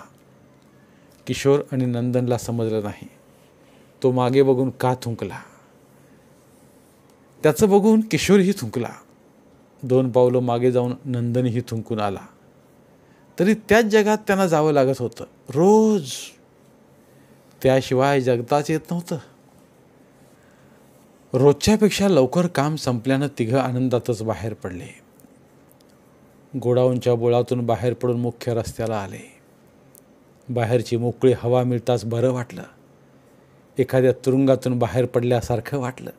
किशोर आणि नंदनला समजलं नाही तो मागे बघून का थुंकला. त्याचं बघून किशोरही थुंकला. 2 पावलं मागे जाऊन नंदनही थुंकून आला. तरी त्याच जगात त्यांना जावं लागत होतं रोज. त्याशिवाय जगताच येत नव्हतं. रोजच्यापेक्षा लवकर काम संपल्यानं तिघं आनंदातच बाहेर पडले. गोडाऊनच्या बोळातून बाहेर पडून मुख्य रस्त्याला आले. बाहेरची मोकळी हवा मिळताच बरं वाटलं. एखाद्या तुरुंगातून बाहेर पडल्यासारखं वाटलं.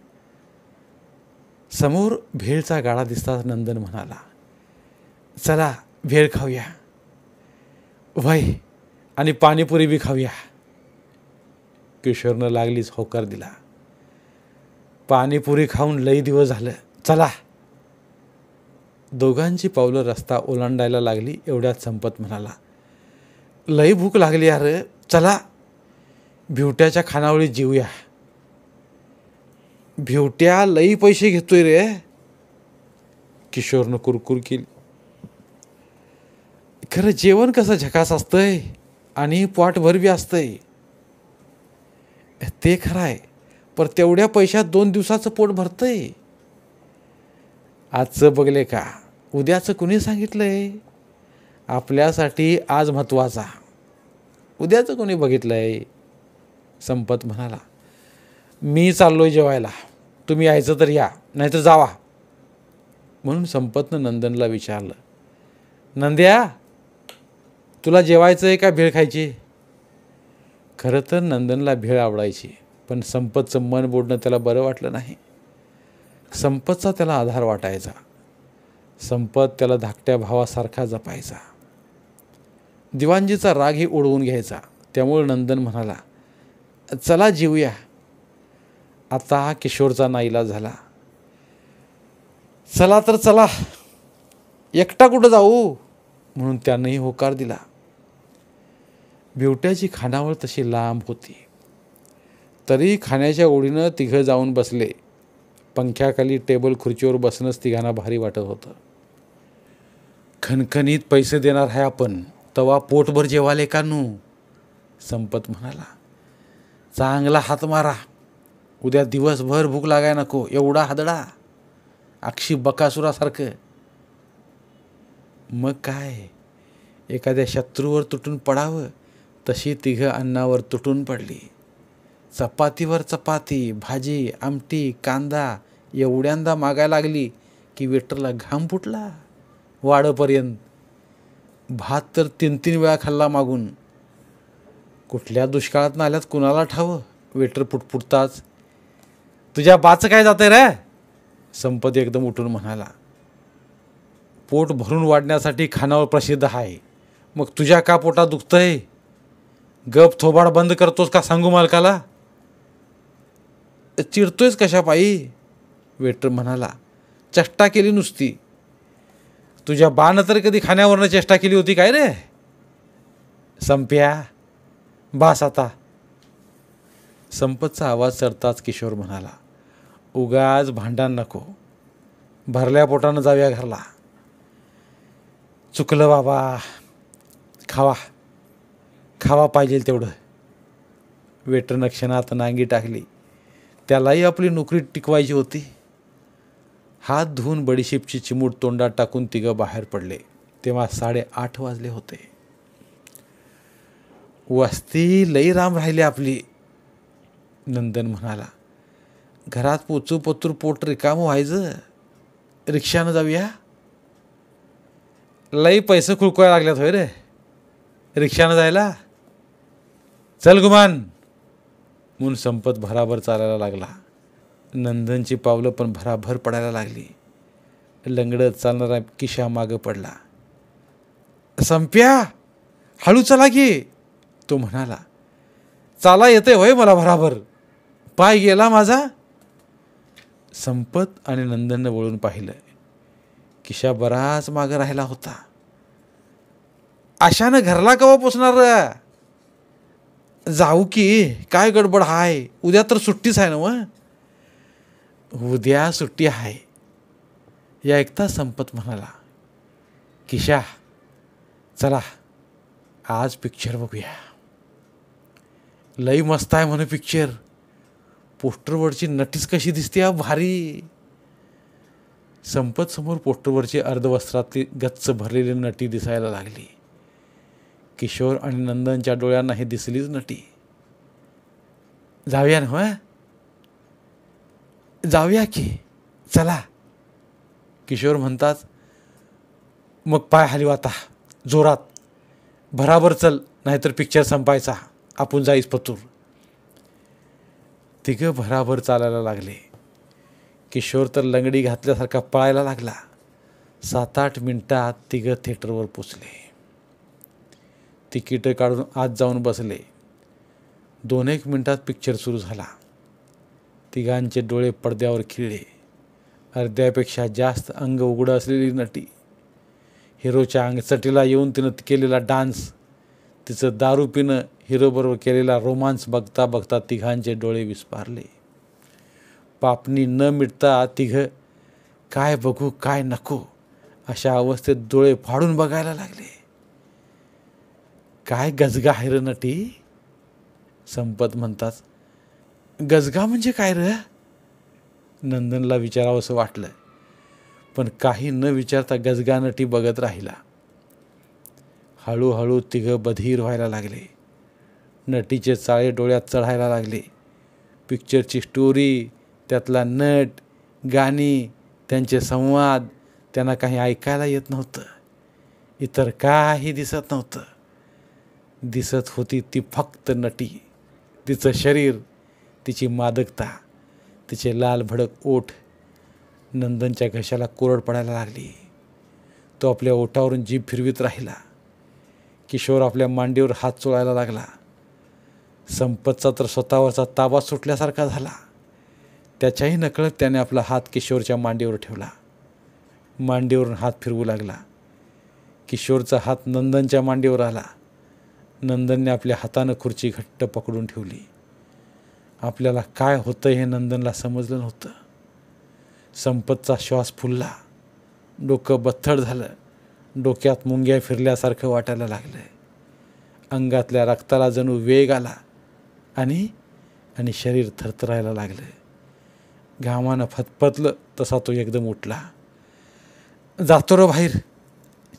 समोर भेळचा गाडा दिसताच नंदन म्हणाला, चला भेळ खाऊया. वय आणि पाणीपुरी बी खाऊया. किशोरनं लागलीच होकार दिला. पाणीपुरी खाऊन लई दिवस झालं, चला. दोघांची पावलं रस्ता ओलांडायला लागली. एवढ्यात संपत म्हणाला, लई भूक लागली अरे, चला भिवट्याच्या खानावळीत जेऊया. भिवट्या लई पैसे घेतोय रे. किशोरनं कुरकुर केली. खरं जेवण कसं झकास असतंय आणि पोटभर बी असतंय. ते खरं आहे, पर तेवढ्या पैशात 2 दिवसाचं पोट भरतंय. आजचं बघले का, उद्याचं कुणी सांगितलंय. आपल्यासाठी आज महत्त्वाचा, उद्याचं कोणी बघितलंय. संपत म्हणाला, मी चाललोय जेवायला, तुम्ही यायचं तर या, नाहीतर जावा. म्हणून संपतनं नंदनला विचारलं, नंद्या तुला जेवायचं आहे का भेळ खायची. खरं तर नंदनला भेळ आवडायची, पण संपतचं मन बोलणं त्याला बरं वाटलं नाही. संपतचा त्याला आधार वाटायचा. संपत त्याला धाकट्या भावासारखा जपायचा. दिवाणजीचा रागही उडवून घ्यायचा. त्यामुळे नंदन म्हणाला, चला जेऊया. आता किशोरचा नाईलाज झाला. चला तर चला, एकटा कुठं जाऊ, म्हणून त्यानंही होकार दिला. बिवट्याची खानावळ तशी लांब होती. तरी खाण्याच्या ओढीनं तिघं जाऊन बसले. पंख्याखाली टेबल खुर्चीवर बसणंच तिघांना भारी वाटत होतं. खणखणीत पैसे देणार आहे आपण, तवा पोटभर जेवाले का नू. संपत म्हणाला, चांगला हात मारा, उद्या दिवसभर भूक लागाय नको. एवढा हादडा, अक्षी बकासुरासारखं. मग काय, एखाद्या शत्रूवर तुटून पडावं तशी तिघं अन्नावर तुटून पडली. चपातीवर चपाती, भाजी, आमटी, कांदा एवढ्यांदा मागायला लागली की वेटरला घाम फुटला वाढपर्यंत. भात तर 3-3 वेळा खाल्ला मागून. कुठल्या दुष्काळात आल्यात कुणाला ठावं. वेटर पुटपुटताच, तुझ्या बाचं काय जातंय रे. संपत एकदम उठून म्हणाला, पोट भरून वाढण्यासाठी खानावळ प्रसिद्ध आहे, मग तुझ्या का पोटात दुखतंय. गप थोबाड बंद करतोस का सांगू मालकाला. चिडतोयस कशा पायी. वेटर म्हणाला, चेष्टा केली नुसती. तुझ्या बानं तर कधी खाण्यावरनं चेष्टा केली होती काय रे. संप्या बास आता. संपतचा आवाज चढताच किशोर म्हणाला, उगाच भांडण नको, भरल्या पोटानं जाऊया घरला. चुकलं बाबा, खावा खावा पाहिजे तेवढं. वेटरनं क्षणात नांगी टाकली. त्यालाही आपली नोकरी टिकवायची होती. हात धुवून बडीशेपची चिमूट तोंडात टाकून तिघं बाहेर पडले. तेव्हा 8:30 वाजले होते. वस्ती लई राम राहिली आपली. नंदन म्हणाला, घरात पोचू पतूर पोट रिकामं व्हायचं, रिक्षानं जाऊया. लई पैसे खुळकुळायला लागल्यात होय रे रिक्षानं जायला. चल गुमान. म्हणून संपत भराभर चालायला लागला. नंदनची पावलं पण भराभर पडायला लागली. लंगडत चालणारा किशा मागं पडला. संप्या हळू चला की, तो म्हणाला. चाला येते होय मला भराभर, पाय गेला माझा. संपत आणि नंदननं वळून पाहिलं. किशा बराच मागं राहिला होता. अशानं घरला कवा पोचणार. जाऊ की, काय गडबड हाय, उद्या तर सुट्टीच आहे ना व. उद्या सुट्टी आहे. या ऐकता संपत म्हणाला, किशा चला आज पिक्चर बघूया. लई मस्त आहे म्हणे पिक्चर. पोस्टरवरची नटीच कशी दिसते भारी. संपत समोर पोस्टरवरची अर्धवस्त्रातली गच्च भरलेली नटी दिसायला लागली. किशोर आणि नंदनच्या डोळ्यांना हे दिसलीच नटी. जाऊया ना, जाऊया की चला. किशोर म्हणतात, मग पाय हलवा आता जोरात, भराभर चल, नाहीतर पिक्चर संपायचा, आपण जाईस पतूर. तिघं भराभर चालायला लागले. किशोर तर लंगडी घातल्यासारखा पळायला लागला. 7-8 मिनिटात तिघं थिएटरवर पोचले. तिकीटं काढून आत जाऊन बसले. 2-1 मिनिटात पिक्चर सुरू झाला. तिघांचे डोळे पडद्यावर खिळले. अर्ध्यापेक्षा जास्त अंग उघडं असलेली नटी, हिरोच्या अंगचटीला येऊन तिनं केलेला डान्स, तिचं दारू पिणं, हिरोबरोबर केलेला रोमांस बघता बघता तिघांचे डोळे विस्पारले. पापणी न मिटता तिघं काय बघू काय नको अशा अवस्थेत डोळे फाडून बघायला लागले. काय गजगा आहे र नटी. संपत म्हणतात, गजगा म्हणजे काय र. नंदनला विचारावंसं वाटलं, पण काही न विचारता गजगा नटी बघत राहिला. हळूहळू तिघं बधीर व्हायला लागले. नटीचे चाळे डोळ्यात चढायला लागले. पिक्चरची स्टोरी, त्यातला नट, गाणी, त्यांचे संवाद त्यांना काही ऐकायला येत नव्हतं. इतर काही दिसत नव्हतं. दिसत होती ती फक्त नटी, तिचं शरीर, तिची मादकता, तिचे लाल भडक ओठ. नंदनच्या घशाला कोरड पडायला लागली. तो आपल्या ओठावरून जीभ फिरवीत राहिला. किशोर आपल्या मांडीवर हात चोळायला लागला. संपतचा तर स्वतःवरचा ताबा सुटल्यासारखा झाला. त्याच्याही नकळत त्याने आपला हात किशोरच्या मांडीवर ठेवला. मांडीवरून हात फिरवू लागला. किशोरचा हात नंदनच्या मांडीवर आला. नंदनने आपल्या हातानं खुर्ची घट्ट पकडून ठेवली. आपल्याला काय होतं हे नंदनला समजलं नव्हतं. संपतचा श्वास फुलला. डोकं बथ्थड झालं. डोक्यात मुंग्या फिरल्यासारखं वाटायला लागलं. अंगातल्या रक्ताला जणू वेग आला आणि शरीर थरथरायला लागलं. घामानं फतफतलं तसा तो एकदम उठला. जातो रो बाहेर,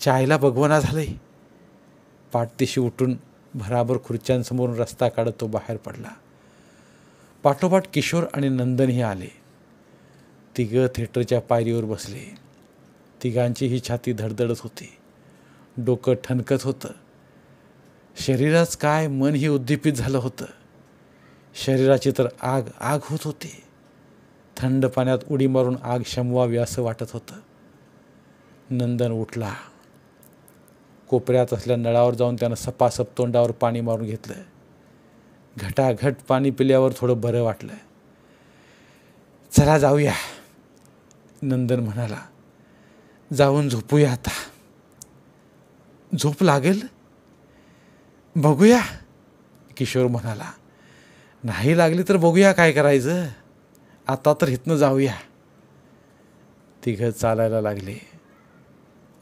चायला बघवना झालंय. पाठदिशी उठून भराभर खुर्च्यांसमोरून रस्ता काढत तो बाहेर पडला. पाठोपाठ किशोर आणि नंदनही आले. तिघं थिएटरच्या पायरीवर बसले. तिघांची ही छाती धडधडत होती. डोकं ठणकत होतं. शरीराच काय मनही उद्दीपित झालं होतं. शरीराची तर आग आग होत होती. थंड पाण्यात उडी मारून आग शमवावी असं वाटत होतं. नंदन उठला. कोपऱ्यात असल्या नळावर जाऊन त्यानं सपासप तोंडावर पाणी मारून घेतलं. घटाघट पाणी पिल्यावर थोडं बरं वाटलं. चला जाऊया, नंदन म्हणाला. जाऊन झोपूया आता. झोप लागेल, बघूया, किशोर म्हणाला. नाही लागली तर बघूया काय करायचं, आता तर इथनं जाऊया. तिघं चालायला लागले.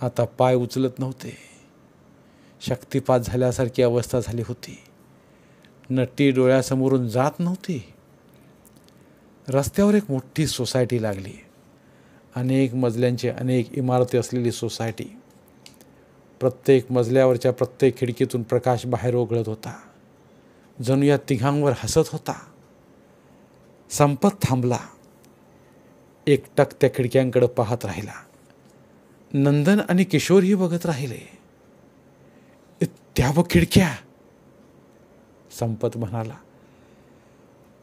आता पाय उचलत नव्हते. शक्तिपात झाल्यासारखी अवस्था झाली होती. नटी डोळ्यासमोरून जात नव्हती. रस्त्यावर एक मोठी सोसायटी लागली. अनेक मजल्यांची अनेक इमारती असलेली सोसायटी. प्रत्येक मजल्यावरच्या प्रत्येक खिडकीतून प्रकाश बाहेर ओघळत होता. जणू या तिघांवर हसत होता. संपत थांबला. एकटक त्या खिडक्यांकडे पाहत राहिला. नंदन आणि किशोरही बघत राहिले. त्या बघ खिडक्या, संपत म्हणाला.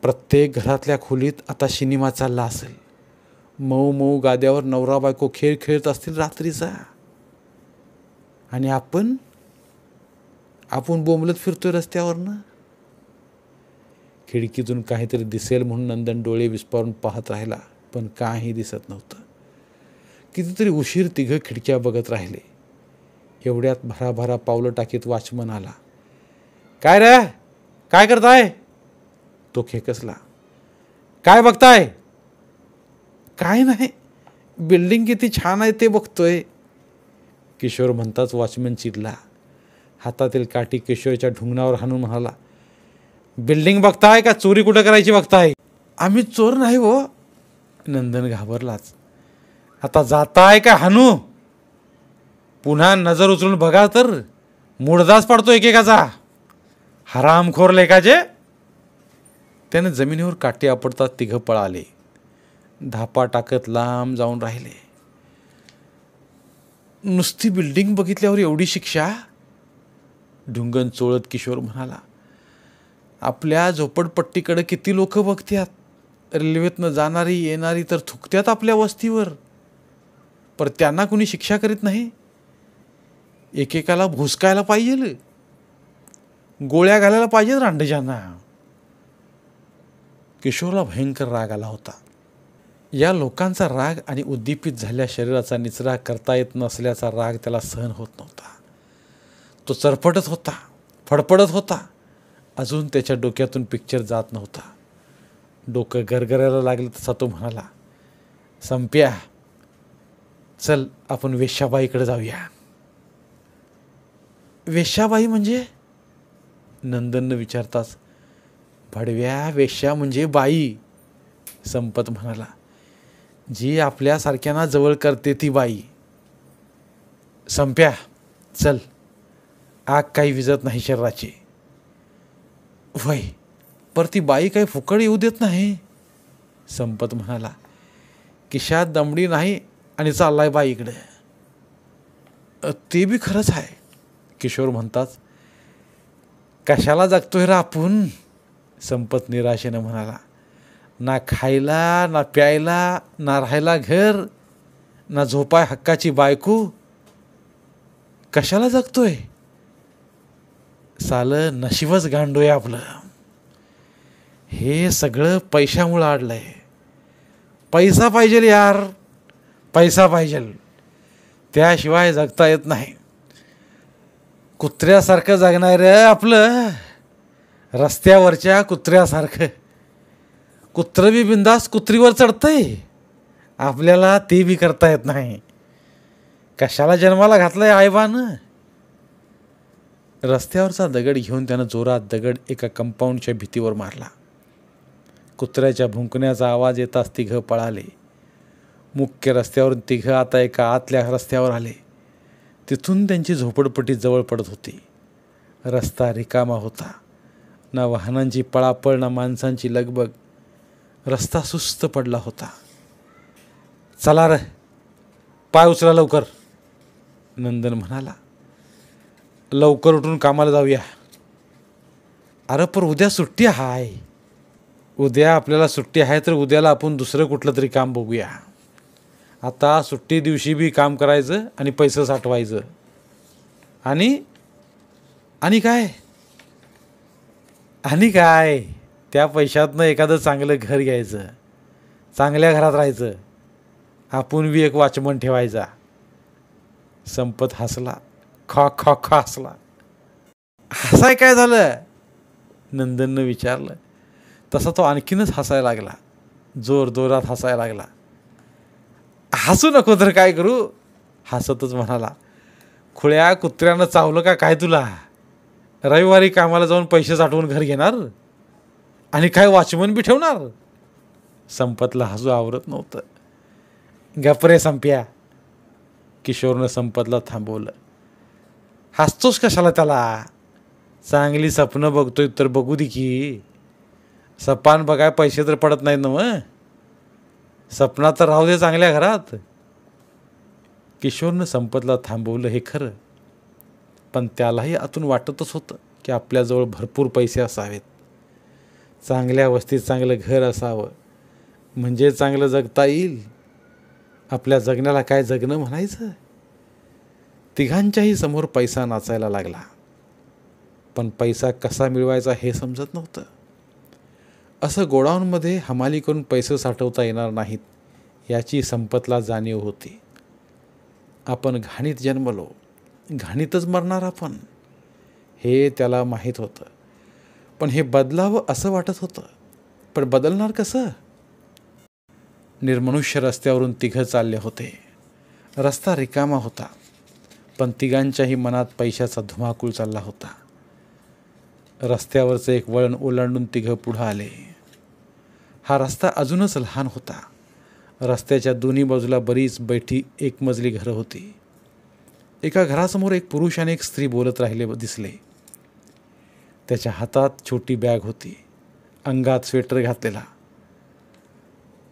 प्रत्येक घरातल्या खोलीत आता सिनेमा चालला असेल. मऊ मऊ गाद्यावर नवरा बायको खेळ खेळत असतील रात्रीचा. आणि आपण बोंबलत फिरतोय रस्त्यावरनं. खिडकीतून काहीतरी दिसेल म्हणून नंदन डोळे विस्पारून पाहत राहिला, पण काही दिसत नव्हतं. कितीतरी उशीर तिघं खिडक्या बघत राहिले. एवढ्यात भराभरा पावलं टाकीत वॉचमन आला. काय रे, काय करताय? तो खेकसला. काय बघताय? काय नाही, बिल्डिंग किती छान आहे ते बघतोय. किशोर म्हणताच वॉचमन चिडला. हातातील काठी किशोरच्या ढुंगणावर हाणून म्हणाला, बिल्डिंग बघताय का चोरी कुठं करायची बघताय? आम्ही चोर नाही हो. नंदन घाबरलाच. आता जाताय का हाणू? पुन्हा नजर उचलून बघा तर मुडदाच पडतो एकेकाचा. हरामखोर लेकाचे. त्याने जमिनीवर काठी आपटतात तिघं पळाले. धापा टाकत लांब जाऊन राहिले. नुसती बिल्डिंग बघितल्यावर एवढी शिक्षा? ढुंगण चोळत किशोर म्हणाला. आपल्या झोपडपट्टीकडे किती लोक बघतात. रेल्वेतनं जाणारी येणारी तर थुकत्यात आपल्या वस्तीवर, पर त्यांना कुणी शिक्षा करीत नाही. एकेकाला भुसकायला पाहिजे, गोळ्या घालायला पाहिजेत रांडेजांना. किशोरला भयंकर राग आला होता. या लोकांचा राग आणि उद्दीपित झालेल्या शरीराचा निचरा करता येत नसल्याचा राग त्याला सहन होत नव्हता. तो चरफटत होता, फडफडत होता. अजून त्याच्या डोक्यातून पिक्चर जात नव्हता. डोकं गरगरायला लागलं तसा तो म्हणाला, संप्या, चल आपण वेश्याबाईकडे जाऊया. वेश्याबाई म्हणजे? नंदननं विचारताच, भडव्या, वेश्या म्हणजे बाई. संपत म्हणाला, जी आपल्यासारख्यांना जवळ करते ती बाई. संप्या, चल, आग काही विजत नाही शरीराची. वय, पर ती बाई काही फुकट येऊ देत नाही. संपत म्हणाला, किशात दमडी नाही आणि चाललाय बाईकडे. ते बी खरंच आहे. किशोर म्हणताच, कशाला जगतोय रा आपण? संपत निराशेनं म्हणाला, ना खायला, ना प्यायला, ना राहायला घर, ना झोपाय हक्काची बायको. कशाला जगतोय? सालं नशीबच गांडोय आपलं. हे सगळं पैशामुळं अडलंय. पैसा पाहिजे यार, पैसा पाहिजे, त्याशिवाय जगता येत नाही. कुत्र्यासारखं जगणार रे आपलं, रस्त्यावरच्या कुत्र्यासारखं. कुत्रं बी बिंदास कुत्रीवर चढतंय, आपल्याला ते बी करता येत नाही. कशाला जन्माला घातलंय आईबानं? रस्त्यावरचा दगड घेऊन त्यानं जोरात दगड एका कंपाऊंडच्या भीतीवर मारला. कुत्र्याच्या भुंकण्याचा आवाज येताच तिघं पळाले. मुख्य रस्त्यावरून तिघं आता एका आतल्या रस्त्यावर आले. तिथून त्यांची झोपडपट्टी जवळ पडत होती. रस्ता रिकामा होता. ना वाहनांची पळापळ, ना माणसांची लगबग. रस्ता सुस्त पडला होता. चला रे, पाय उचला लवकर, नंदन म्हणाला. लवकर उठून कामाला जाऊया. अरे पर उद्या सुट्टी हाय. उद्या आपल्याला सुट्टी आहे तर उद्याला आपण दुसरं कुठलं तरी काम बघूया. आता सुट्टी दिवशी बी काम करायचं आणि पैसे साठवायचं. आणि काय? आणि काय, त्या पैशातनं एखादं चांगलं घर घ्यायचं, चांगल्या घरात राहायचं, आपण बी एक वॉचमन ठेवायचा. संपत हसला, खा खा खा हसला. हसाय काय झालं? नंदननं विचारलं. तसा तो आणखीनच हसायला लागला, जोर जोरात हसायला लागला. हसू नको तर काय करू? हसतच म्हणाला, खुळ्या कुत्र्यानं चावलं का काय तुला? रविवारी कामाला जाऊन पैसे साठवून घर घेणार आणि काय वॉचमन बी ठेवणार? संपतला हसू आवरत नव्हतं. गपरे संप्या, किशोरनं संपतला थांबवलं. हसतोस कशाला त्याला? चांगली स्वप्न बघतोय तर बघू दे की. सपान बघाय पैसे तर पडत नाहीत ना मग. सपनात तर राहू दे चांगल्या घरात. किशोरनं संपतला थांबवलं हे खरं, पण त्यालाही आतून वाटतच होतं की आपल्याजवळ भरपूर पैसे असावेत, चांगल्या वस्तीत चांगलं घर असावं, म्हणजे चांगलं जगता येईल. आपल्या जगण्याला काय जगणं म्हणायचं? तिघांच्याही समोर पैसा नाचायला लागला, पण पैसा कसा मिळवायचा हे समजत नव्हतं. असं गोडाऊनमध्ये हमाली करून पैसे साठवता येणार नाहीत याची संपतला जाणीव होती. आपण घाणीत जन्मलो, घाणीतच मरणार आपण, हे त्याला माहीत होतं. पण हे बदलावं असं वाटत होतं. पण बदलणार कसं? निर्मनुष्य रस्त्यावरून तिघं चालले होते. रस्ता रिकामा होता, पण तिघांच्याही मनात पैशाचा धुमाकूळ चालला होता. रस्त्यावरचं एक वळण ओलांडून तिघं पुढं आले. हा रस्ता अजूनच लहान होता. रस्त्याच्या दोन्ही बाजूला बरीच बैठी एकमजली घरं होती. एका घरासमोर एक पुरुष आणि एक स्त्री बोलत राहिले दिसले. त्याच्या हातात छोटी बॅग होती, अंगात स्वेटर घातलेला.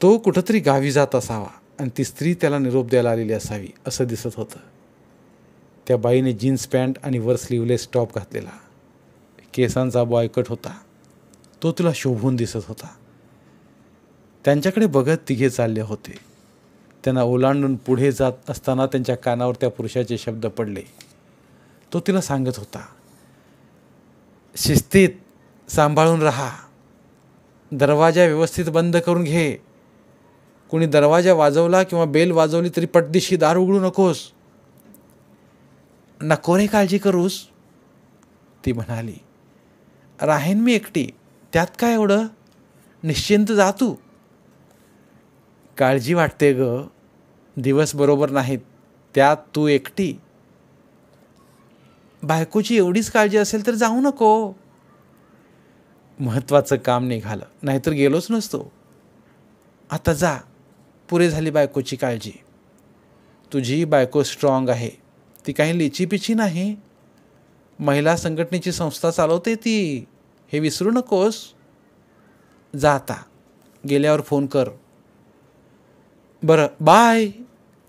तो कुठंतरी गावी जात असावा आणि ती स्त्री त्याला निरोप द्यायला आलेली असावी असं दिसत होतं. त्या बाईने जीन्स पॅन्ट आणि वर स्लीवलेस टॉप घातलेला. केसांचा बॉयकट होता. तो तिला शोभून दिसत होता. त्यांच्याकडे बघत तिघे चालले होते. त्यांना ओलांडून पुढे जात असताना त्यांच्या कानावर त्या पुरुषाचे शब्द पडले. तो तिला सांगत होता, शिस्तीत, सांभाळून राहा, दरवाजा व्यवस्थित बंद करून घे. कोणी दरवाजा वाजवला किंवा बेल वाजवली तरी पटदिशी दार उघडू नकोस. नको रे काळजी करूस, ती म्हणाली. राहीन मी एकटी, त्यात काय एवढं, निश्चिंत जा तू. काळजी वाटते ग, दिवस बरोबर नाहीत, त्यात तू एकटी. बायकोची एवढीच काळजी असेल तर जाऊ नको. महत्त्वाचं काम निघालं, नाहीतर गेलोच नसतो. आता जा, पुरे झाली बायकोची काळजी. तुझी बायको स्ट्रॉंग आहे, ती काही लिचीपिची नाही. महिला संघटनेची संस्था चालवते ती, हे विसरू नकोस. जा आता, गेल्यावर फोन कर. बरं, बाय,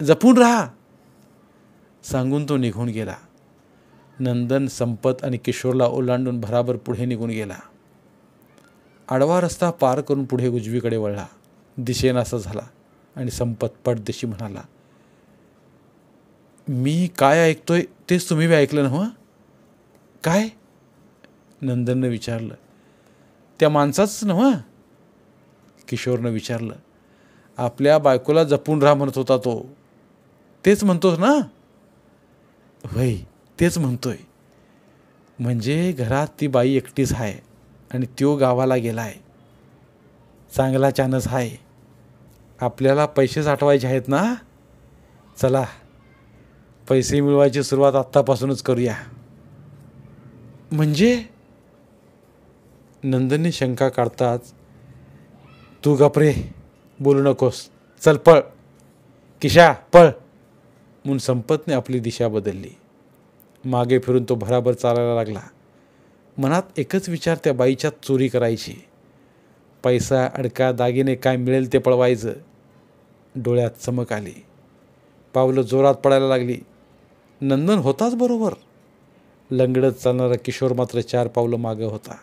जपून राहा, सांगून तो निघून गेला. नंदन संपत आणि किशोरला ओलांडून भराभर पुढे निघून गेला. आडवा रस्ता पार करून पुढे उजवीकडे वळला. दिसेनासा झाला आणि संपत पटदिशी म्हणाला, मी काय ऐकतोय तेच तुम्ही बी ऐकलं ना? काय? नंदननं विचारलं. त्या माणसाच ना? किशोरनं विचारलं. आपल्या बायकोला जपून राहा म्हणत होता तो, तेच म्हणतोस ना? होय, तेच म्हणतोय. म्हणजे घरात ती बाई एकटीच आहे आणि त्यो गावाला गेलाय. चांगला चानस आहे. आपल्याला पैसे साठवायचे आहेत ना? चला, पैसे मिळवायची सुरुवात आत्तापासूनच करूया. म्हणजे? नंदनने शंका काढताच, तू गपरे, बोलू नकोस, चल पळ, किशा पळ, म्हणून संपतने आपली दिशा बदलली. मागे फिरून तो भराभर चालायला लागला. मनात एकच विचार त्या बाईच्यात चोरी करायची. पैसा, अडका, दागिने काय मिळेल ते पळवायचं. डोळ्यात चमक आली. पावलं जोरात पडायला लागली. नंदन होताच बरोबर. लंगडत चालणारा किशोर मात्र 4 पावलं मागं होता.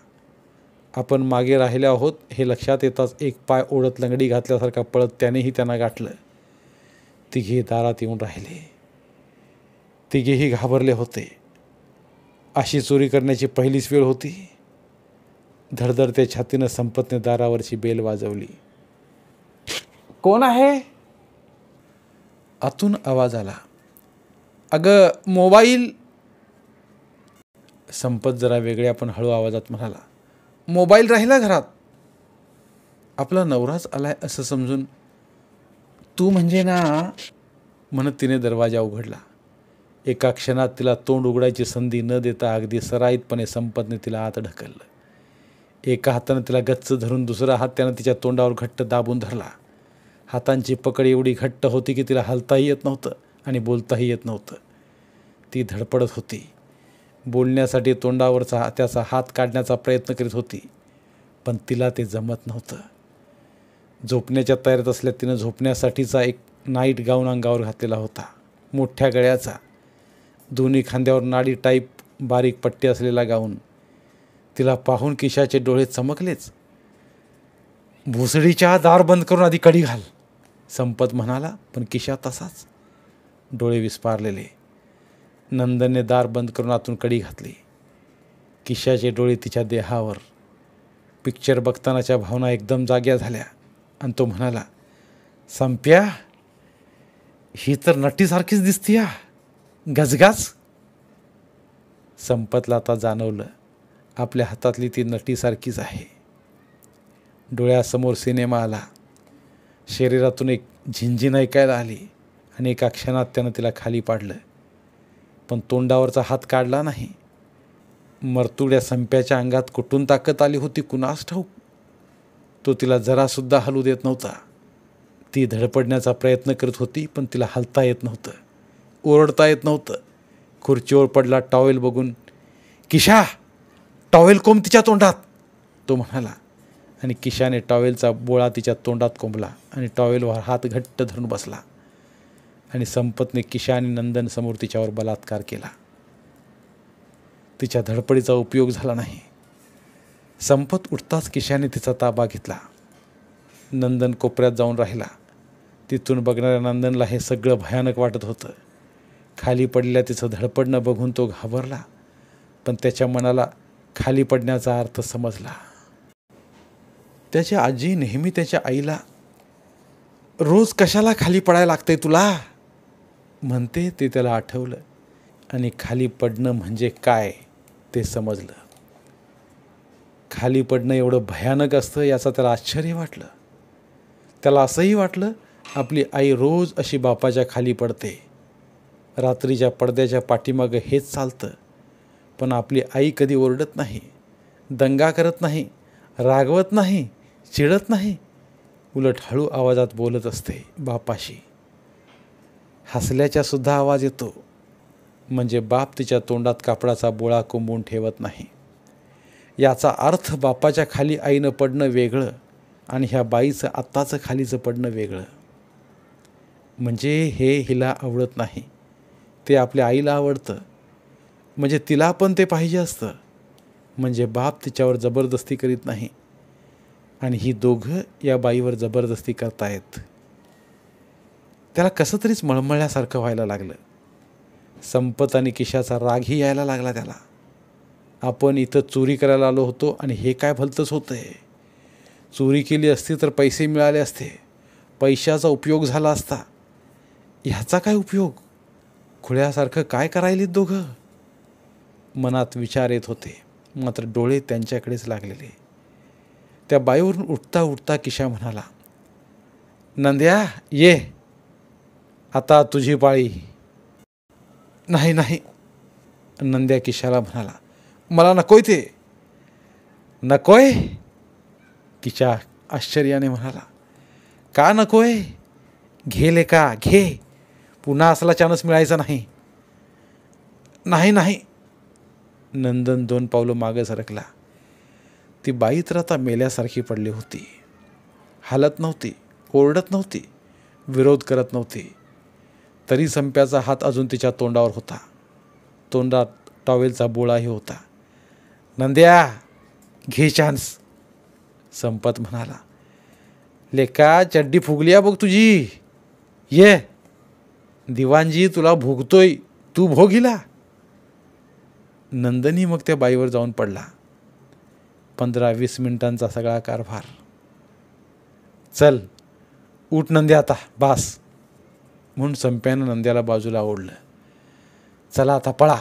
आपण मागे राहिले आहोत हे लक्षात येताच एक पाय ओढत लंगडी घातल्यासारखा पळत त्यानेही त्यांना गाठलं. तिघे दारात येऊन राहिले. तिघेही घाबरले होते. अशी चोरी करण्याची पहिलीच वेळ होती. धडधडत्या छातीनं संपतने दारावरची बेल वाजवली. कोण आहे? आतून आवाज आला. अगं, मोबाईल. संपत जरा वेगळ्या पण हळू आवाजात म्हणाला, मोबाईल राहिला घरात. आपला नवराच आलाय असं समजून, तू म्हणजे ना, म्हणत तिने दरवाजा उघडला. एका क्षणात तिला तोंड उघडायची संधी न देता अगदी सराईतपणे संपतने तिला आत ढकललं. एका हातानं तिला गच्च धरून दुसरा हात त्यानं तिच्या तोंडावर घट्ट दाबून धरला. हातांची पकड एवढी घट्ट होती की तिला हलताही येत नव्हतं आणि बोलताही येत नव्हतं. ती धडपडत होती. बोलण्यासाठी तोंडावरचा त्याचा हात काढण्याचा प्रयत्न करीत होती, पण तिला ते जमत नव्हतं. झोपण्याच्या तयारीत असल्या तिनं झोपण्यासाठीचा एक नाईट गाऊन अंगावर घातलेला होता, मोठ्या गळ्याचा, दोन्ही खांद्यावर नाडी टाईप बारीक पट्टी असलेला गाऊन. तिला पाहून किशाचे डोळे चमकलेच. भुसडीच्या दार बंद करून आधी कडी घाल, संपत म्हणाला, पण किशा तसाच, डोळे विस्पारलेले. नंदनने दार बंद करून आतून कडी घातली. किशाचे डोळे तिच्या देहावर. पिक्चर बघतानाच्या भावना एकदम जाग्या झाल्या आणि तो म्हणाला, संप्या, ही तर नटीसारखीच दिसती या, गजगाज. संपतला आता जाणवलं आपल्या हातातली ती नटीसारखीच आहे. डोळ्यासमोर सिनेमा आला. शरीरातून एक झिंझिन ऐकायला आली आणि एका क्षणात त्यानं तिला खाली पाडलं. पण तोंडावरचा हात काढला नाही. मरतुड्या संप्याच्या अंगात कुठून ताकद आली होती कुणास ठाऊक. तो तिला जरासुद्धा हलू देत नव्हता. ती धडपडण्याचा प्रयत्न करत होती, पण तिला हलता येत नव्हतं, ओरडता येत नव्हतं. खुर्चीवर पडला टॉवेल बघून, किशा, टॉवेल कोंब तिच्या तोंडात, तो म्हणाला. आणि किशाने टॉवेलचा बोळा तिच्या तोंडात कोंबला आणि टॉवेलवर हात घट्ट धरून बसला. आणि संपतने किशा आणि नंदन समोर तिच्यावर बलात्कार केला. तिच्या धडपडीचा उपयोग झाला नाही. संपत उठताच किशाने तिचा ताबा घेतला. नंदन कोपऱ्यात जाऊन राहिला. तिथून बघणाऱ्या नंदनला हे सगळं भयानक वाटत होतं. खाली पडलेल्या तिचं धडपडणं बघून तो घाबरला, पण त्याच्या मनाला खाली पडण्याचा अर्थ समजला. त्याची आजी नेहमी त्याच्या आईला, रोज कशाला खाली पडायला लागतंय तुला, म्हणते ते त्याला आठवलं आणि खाली पडणं म्हणजे काय ते समजलं. खाली पडणं एवढं भयानक असतं याचं त्याला आश्चर्य वाटलं. त्याला असंही वाटलं आपली आई रोज अशी बापाच्या खाली पडते. रात्रीच्या पडद्याच्या पाठीमागं हेच चालतं. पण आपली आई कधी ओरडत नाही, दंगा करत नाही, रागवत नाही, चिडत नाही. उलट हळू आवाजात बोलत असते बापाशी. हसल्याचा सुद्धा आवाज येतो. म्हणजे बाप तिच्या तोंडात कापडाचा बोळा कोंबून ठेवत नाही. याचा अर्थ बापाच्या खाली आईनं पडणं वेगळं आणि ह्या बाईचं आत्ताचं खालीचं पडणं वेगळं. म्हणजे हे हिला आवडत नाही, ते आपल्या आईला आवडतं. म्हणजे तिला पण ते पाहिजे असतं. म्हणजे बाप तिच्यावर जबरदस्ती करीत नाही आणि ही दोघं या बाईवर जबरदस्ती करतायत. त्याला कसं तरीच मळमळल्यासारखं व्हायला लागलं. संपत आणि किशाचा रागही यायला लागला त्याला. आपण इथं चोरी करायला आलो होतो आणि हे काय भलतंच होतं आहे. चोरी केली असती तर पैसे मिळाले असते, पैशाचा उपयोग झाला असता. ह्याचा काय उपयोग, खुळ्यासारखं काय करायलीत दोघं. मनात विचार येत होते, मात्र डोळे त्यांच्याकडेच लागलेले. त्या बाईवरून उठता उठता किशा म्हणाला, नंद्या ये, आता तुझी पाळी. नाही नाही, नंद्या किशाला म्हणाला, मला नकोय ते. नकोय, किशा आश्चर्याने म्हणाला, का नकोय, घे लेका घे, पुन्हा असला चान्स मिळायचा नाही. नाही नाही, नंदन 2 पावलं मागं सरकला. ती बाई तर आता मेल्यासारखी पडली होती. हालत नव्हती, ओरडत नव्हती, विरोध करत नव्हती. तरी संप्याचा हात अजून तिच्या तोंडावर होता. तोंडात टॉवेलचा बोळाही होता. नंद्या घे चान्स, संपत म्हणाला. लेका चड्डी फुगली बघ तुझी, ये, दिवाणजी तुला भोगतोय, तू भोग हिला. नंदनी मग त्या बाईवर जाऊन पडला. 15-20 मिनिटांचा सगळा कारभार. चल उठ नंद्या आता, बास, म्हणून संप्यानं नंद्याला बाजूला ओढलं. चला आता पळा.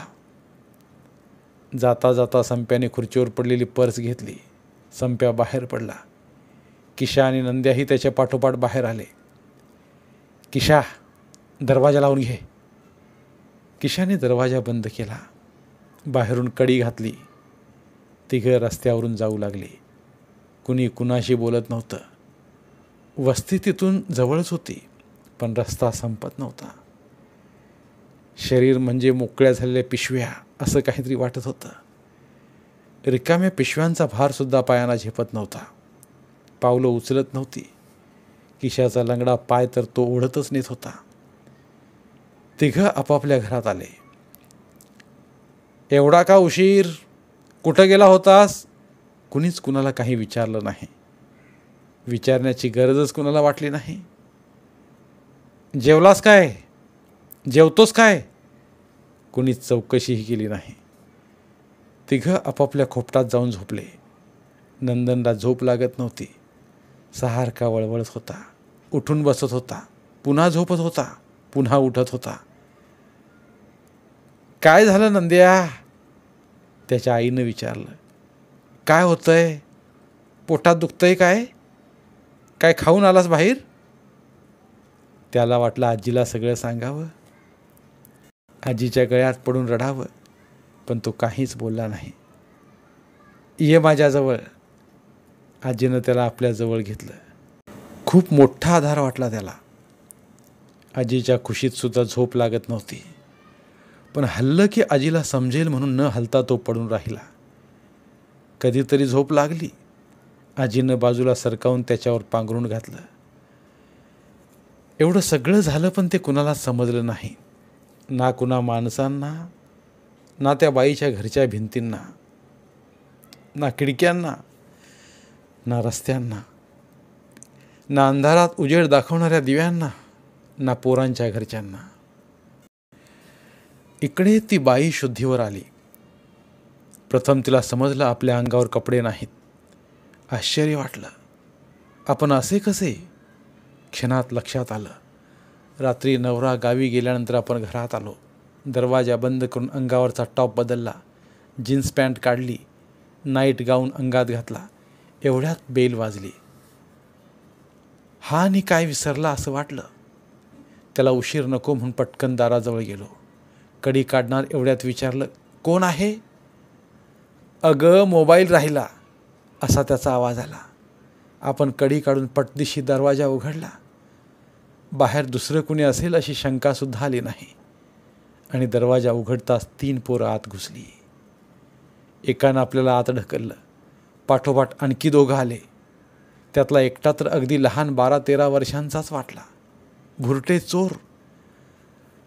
जाता जाता संप्याने खुर्चीवर पडलेली पर्स घेतली. संप्या बाहेर पडला. किशा आणि नंद्याही त्याच्या पाठोपाठ बाहेर आले. किशा दरवाजा लावून घे. किशाने दरवाजा बंद केला. बाहेरून कडी घातली. तिघं रस्त्यावरून जाऊ लागली. कुणी कुणाशी बोलत नव्हतं. वस्ती तिथून जवळच होती, पण रस्ता संपत नव्हता. शरीर म्हणजे मोकळ्या झालेल्या पिशव्या असं काहीतरी वाटत होतं. रिकाम्या पिशव्यांचा भारसुद्धा पायांना झेपत नव्हता. पावलं उचलत नव्हती. किशाचा लंगडा पाय तर तो ओढतच नेत होता. तिघं आपापल्या घरात आले. एवढा का उशीर, कुठं गेला होतास, कुणीच कुणाला काही विचारलं नाही. विचारण्याची गरजच कुणाला वाटली नाही. जेवलास काय, जेवतोस काय, कुणीच चौकशीही केली नाही. तिघं आपापल्या खोपटात जाऊन झोपले. नंदनला झोप लागत नव्हती. सारखा वळवळत होता, उठून बसत होता, पुन्हा झोपत होता, पुन्हा उठत होता. काय झालं नंद्या, त्याच्या आईनं विचारलं. काय होतंय? पोटात दुखतंय काय? काय खाऊन आलास बाहेर? त्याला वाटलं आजीला सगळं सांगावं, आजीच्या गळ्यात पडून रडावं, पण तो काहीच बोलला नाही. ये माझ्याजवळ. आजीनं त्याला आपल्याजवळ घेतलं. खूप मोठा आधार वाटला त्याला. आजीच्या खुशीत सुद्धा झोप लागत नव्हती, पण हल्लं की आजीला समजेल म्हणून न हलता तो पडून राहिला. कधीतरी झोप लागली. आजीनं बाजूला सरकावून त्याच्यावर पांघरून घातलं. एवढं सगळं झालं, पण ते कुणालाच समजलं नाही. ना कुणा माणसांना, ना त्या बाईच्या घरच्या भिंतींना, ना खिडक्यांना, ना रस्त्यांना, ना अंधारात उजेड दाखवणाऱ्या दिव्यांना, ना पोरांच्या घरच्यांना. इकडे ती बाई शुद्धीवर आली. प्रथम तिला समजलं आपल्या अंगावर कपडे नाहीत. आश्चर्य वाटलं. आपण असे कसे? क्षणात लक्षात आलं. रात्री नवरा गावी गेल्यानंतर आपण घरात आलो. दरवाजा बंद करून अंगावरचा टॉप बदलला, जीन्स पॅन्ट काढली, नाईट गाऊन अंगात घातला. एवढ्यात बेल वाजली. हा आणि काय विसरला असं वाटलं. त्याला उशीर नको म्हणून पटकन दाराजवळ गेलो. कडी काढणार एवढ्यात विचारलं, कोण आहे? अगं, मोबाईल राहिला, असा त्याचा आवाज आला. आपण कडी काढून पटदिशी दरवाजा उघडला. बाहेर दुसरं कुणी असेल अशी शंकासुद्धा आली नाही. आणि दरवाजा उघडताच 3 पोरं आत घुसली. एकानं आपल्याला आत ढकललं. पाठोपाठ आणखी 2 आले. त्यातला एकटा तर अगदी लहान 12-13 वर्षांचाच वाटला. भुरटे चोर.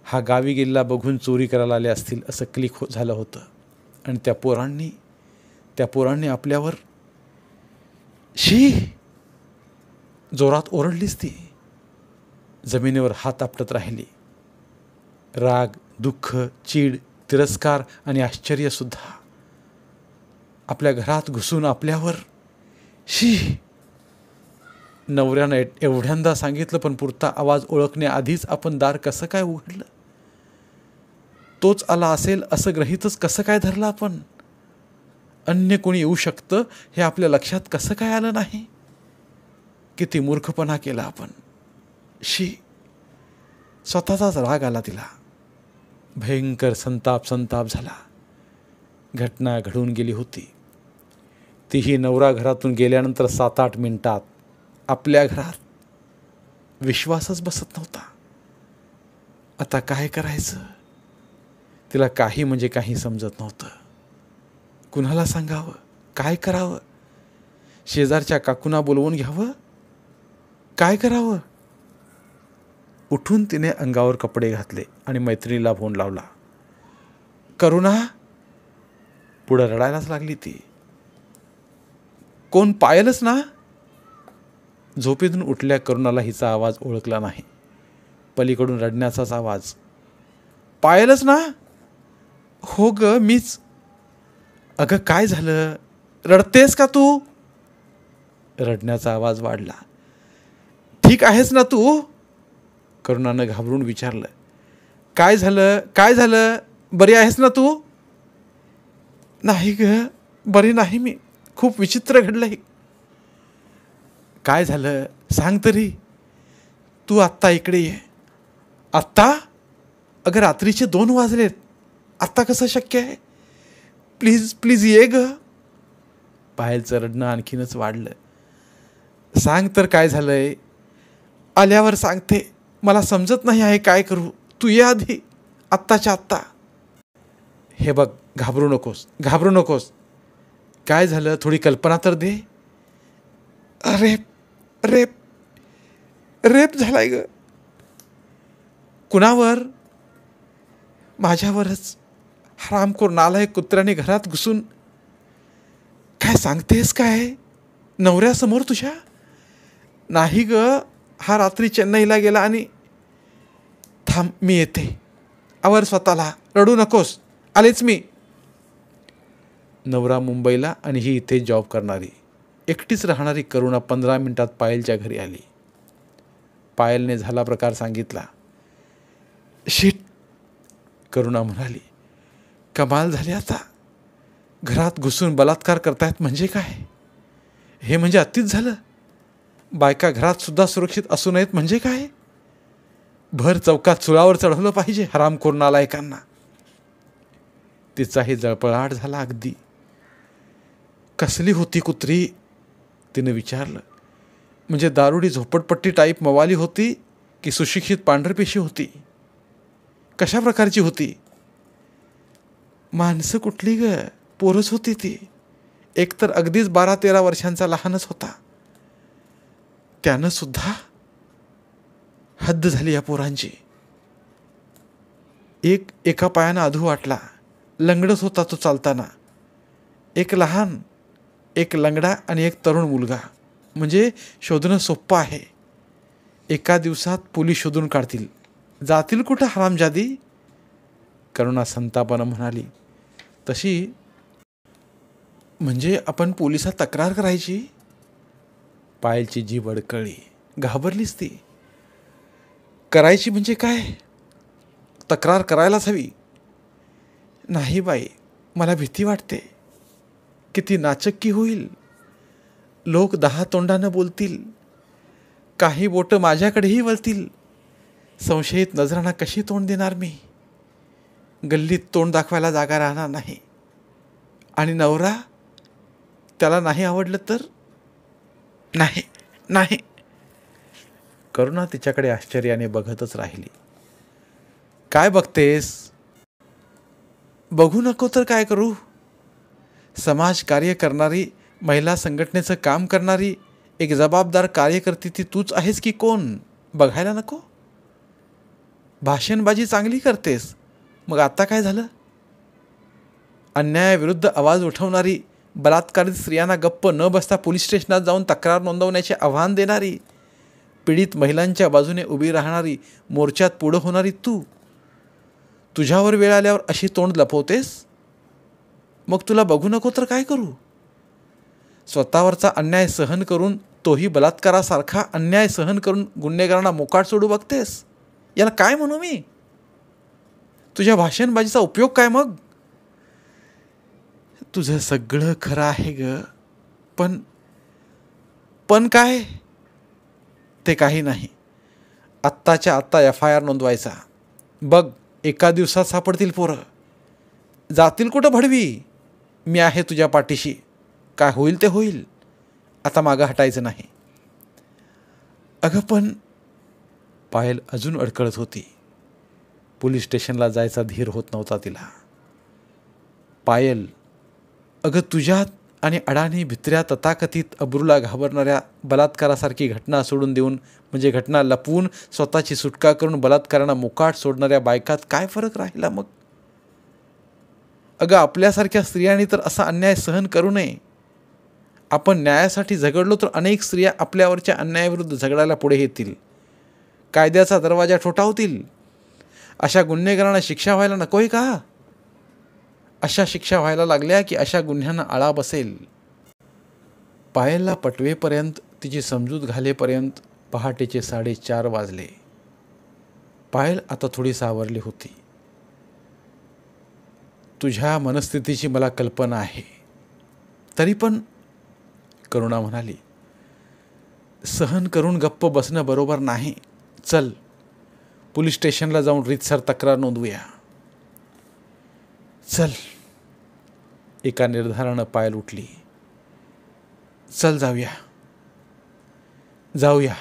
हा गावी गेलेला बघून चोरी करायला आले असतील असं क्लिक झालं होतं. आणि त्या पोरांनी आपल्यावर शी जोरात ओरडलीच ती. जमिनीवर हात आपटत राहिली. राग, दुःख, चीड, तिरस्कार आणि आश्चर्यसुद्धा. आपल्या घरात घुसून आपल्यावर शी. नवऱ्यानं एवढ्यांदा सांगितलं, पण पुरता आवाज ओळखण्याआधीच आपण दार कसं काय उघडलं? तोच आला असेल असं गृहीतच कसं काय धरलं आपण? अन्य कोणी येऊ शकतं हे आपल्या लक्षात कसं काय आलं नाही? किती मूर्खपणा केला आपण. शी. स्वतःचाच राग आला तिला. भयंकर संताप झाला. घटना घडून गेली होती. तीही नवरा घरातून गेल्यानंतर 7-8 मिनिटात आपल्या घरात. विश्वासच बसत नव्हता. आता काय करायचं? तिला काही म्हणजे काही समजत नव्हतं. कुणाला सांगावं? काय करावं? शेजारच्या काकूंना बोलवून घ्यावं? काय करावं? उठून तिने अंगावर कपडे घातले आणि मैत्रिणीला फोन लावला. करुणा. पुढं रडायलाच लागली ती. कोण? पायलच ना? झोपेतून उठल्या करुणाला हिचा आवाज ओळखला नाही. पलीकडून रडण्याचाच आवाज. पायलच ना? हो ग, मीच. अगं, काय झालं? रडतेस का तू? रडण्याचा आवाज वाढला. ठीक आहेस ना तू? करुणानं घाबरून विचारलं. काय झालं? काय झालं? बरी आहेस ना तू? नाही ग, बरी नाही मी. खूप विचित्र घडलंय. काय झालं? सांग तरी. तू आत्ता इकडे ये. आत्ता? अगं, रात्रीचे 2 वाजलेत. आत्ता कसं शक्य आहे? प्लीज प्लीज ये ग. पायलचं रडणं आणखीनच वाढलं. सांग तर काय झालंय? आल्यावर सांगते. मला समजत नाही आहे काय करू. तू ये आधी, आत्ताच्या आत्ता. हे बघ, घाबरू नकोस. काय झालं? थोडी कल्पना तर दे. रेप झालाय ग. कुणावर? माझ्यावरच. हरामखोर नालायक कुत्र्याने घरात घुसून. काय सांगतेस काय? नवऱ्यासमोर तुझ्या? नाही ग, हा रात्री चेन्नईला गेला आणि. थांब, मी येते. आवर स्वतःला. रडू नकोस. आलेच मी. नवरा मुंबईला आणि ही इथे जॉब करणारी, एकटीच राहणारी करुणा 15 मिनिटात पायलच्या घरी आली. पायलने झाला प्रकार सांगितला. शिट, करुणा म्हणाली. कमाल झाली आता. घरात घुसून बलात्कार करतायत म्हणजे काय? हे म्हणजे अतिच झालं. बायका घरात सुद्धा सुरक्षित असू नयेत म्हणजे काय? भर चौकात चुळावर चढवलं पाहिजे हरामखोर नालायकांना. तिचाही जळपळाट झाला अगदी. कसली होती कुत्री? तिने विचारलं. म्हणजे दारुडी झोपडपट्टी टाईप मवाली होती की सुशिक्षित पांढरपेशी होती? कशा प्रकारची होती? माणसं कुठली ग? पोरच होती ती. एकतर अगदीच 12-13 वर्षांचा लहानच होता. त्यानं सुद्धा हद्द झाली या पोरांची. एका पायानं अधू वाटला. लंगडत होता तो चालताना. एक लहान, एक लंगडा आणि एक तरुण मुलगा. म्हणजे शोधणं सोपं आहे. एका दिवसात पोलीस शोधून काढतील. जातील कुठं हरामजादी? करुणा संतापानं म्हणाली. तशी म्हणजे आपण पोलिसात तक्रार करायची? पायलची जीभ अडकळली. घाबरलीच ती. करायची म्हणजे काय? तक्रार करायलाच हवी. नाही बाई, मला भीती वाटते. किती नाचक्की होईल. लोक 10 तोंडानं बोलतील. काही बोटं माझ्याकडेही वळतील. संशयित नजरांना कशी तोंड देणार मी? गल्लीत तोंड दाखवायला जागा राहणार नाही. आणि नवरा, त्याला नाही आवडलं तर? नाही नाही. करुणा तिच्याकडे आश्चर्याने बघतच राहिली. काय बघतेस? बघू नको तर काय करू? समाज कार्य करणारी, महिला संघटनेचं काम करणारी एक जबाबदार कार्यकर्ती ती तूच आहेस की कोण? बघायला नको? भाषणबाजी चांगली करतेस. मग आता काय झालं? अन्यायाविरुद्ध आवाज उठवणारी, बलात्कारित स्त्रियांना गप्प न बसता पोलीस स्टेशनात जाऊन तक्रार नोंदवण्याचे आव्हान देणारी, पीडित महिलांच्या बाजूने उभी राहणारी, मोर्चात पुढं होणारी तू, तुझ्यावर वेळ आल्यावर अशी तोंड लपवतेस? मग तुला बघू नको तर काय करू? स्वतःवरचा अन्याय सहन करून, तोही बलात्कारासारखा अन्याय सहन करून गुन्हेगारांना मोकाट सोडू बघतेस? याला काय म्हणू मी? तुझ्या भाषणबाजीचा उपयोग काय मग? तुझं सगळं खरं आहे ग, पण काय? ते काही नाही. आत्ताच्या आत्ता FIR नोंदवायचा. बघ, एका दिवसात सापडतील पोरं. जातील कुठं भडवी? मी आहे तुझ्या पाठीशी. काय होईल ते होईल. आता मागं हटायचं नाही. अगं पण, पायल अजून अडकळत होती. पोलीस स्टेशनला जायचा धीर होत नव्हता तिला. पायल, अगं तुझ्यात आणि अडाणी भित्र्या तथाकथित अब्रूला घाबरणाऱ्या बलात्कारासारखी घटना सोडून देऊन, म्हणजे घटना लपवून स्वतःची सुटका करून बलात्कारांना मोकाट सोडणाऱ्या बायकात काय फरक राहिला मग? अगं आपल्यासारख्या स्त्रियांनी तर असा अन्याय सहन करू नये. आपण न्यायासाठी झगडलो तर अनेक स्त्रिया आपल्यावरच्या अन्यायाविरुद्ध झगडायला पुढे येतील. कायद्याचा दरवाजा ठोठावतील. अशा गुन्हेगारांना शिक्षा व्हायला नकोय का? अशा शिक्षा व्हायला लागल्या की अशा गुन्ह्यांना आळा बसेल. पायलला पटवेपर्यंत, तिची समजूत घालेपर्यंत पहाटेचे 4:30 वाजले. पायल आता थोडी सावरली होती. तुझ्या मनस्थितीची मला कल्पना आहे. तरी पण, करुणा म्हणाली, सहन करून गप्प बसणं बरोबर नाही. चल, पोलीस स्टेशनला जाऊन रीतसर तक्रार नोंदवूया. चल. एका निर्धारानं पायल उठली. चल जाऊया. जाऊया.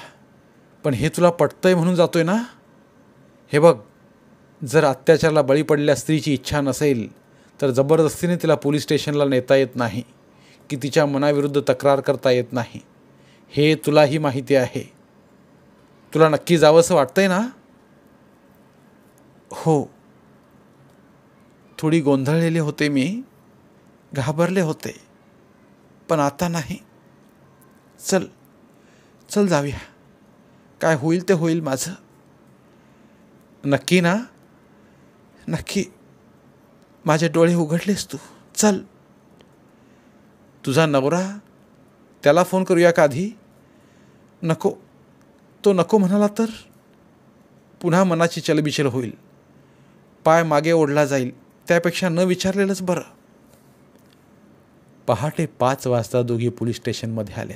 पण हे तुला पटतंय म्हणून जातोय ना? हे बघ, जर अत्याचाराला बळी पडलेल्या स्त्रीची इच्छा नसेल तर जबरदस्तीने तिला पोलीस स्टेशनला नेता येत नाही, की तिच्या मनाविरुद्ध तक्रार करता येत नाही. हे तुलाही माहिती आहे. तुला नक्की जावंसं वाटतंय ना? हो. थोडी गोंधळलेले होते मी, घाबरले होते, पण आता नाही. चल, चल जाऊया. काय होईल ते होईल माझं. नक्की ना? नक्की. माझे डोळे उघडलेस तू. चल. तुझा नवरा, त्याला फोन करूया का आधी? नको. तो नको म्हणाला तर पुन्हा मनाची चलबिचल होईल. पाय मागे ओढला जाईल. त्यापेक्षा न विचारलेलंच बरं. पहाटे 5 वाजता दोघी पोलीस स्टेशनमध्ये आल्या.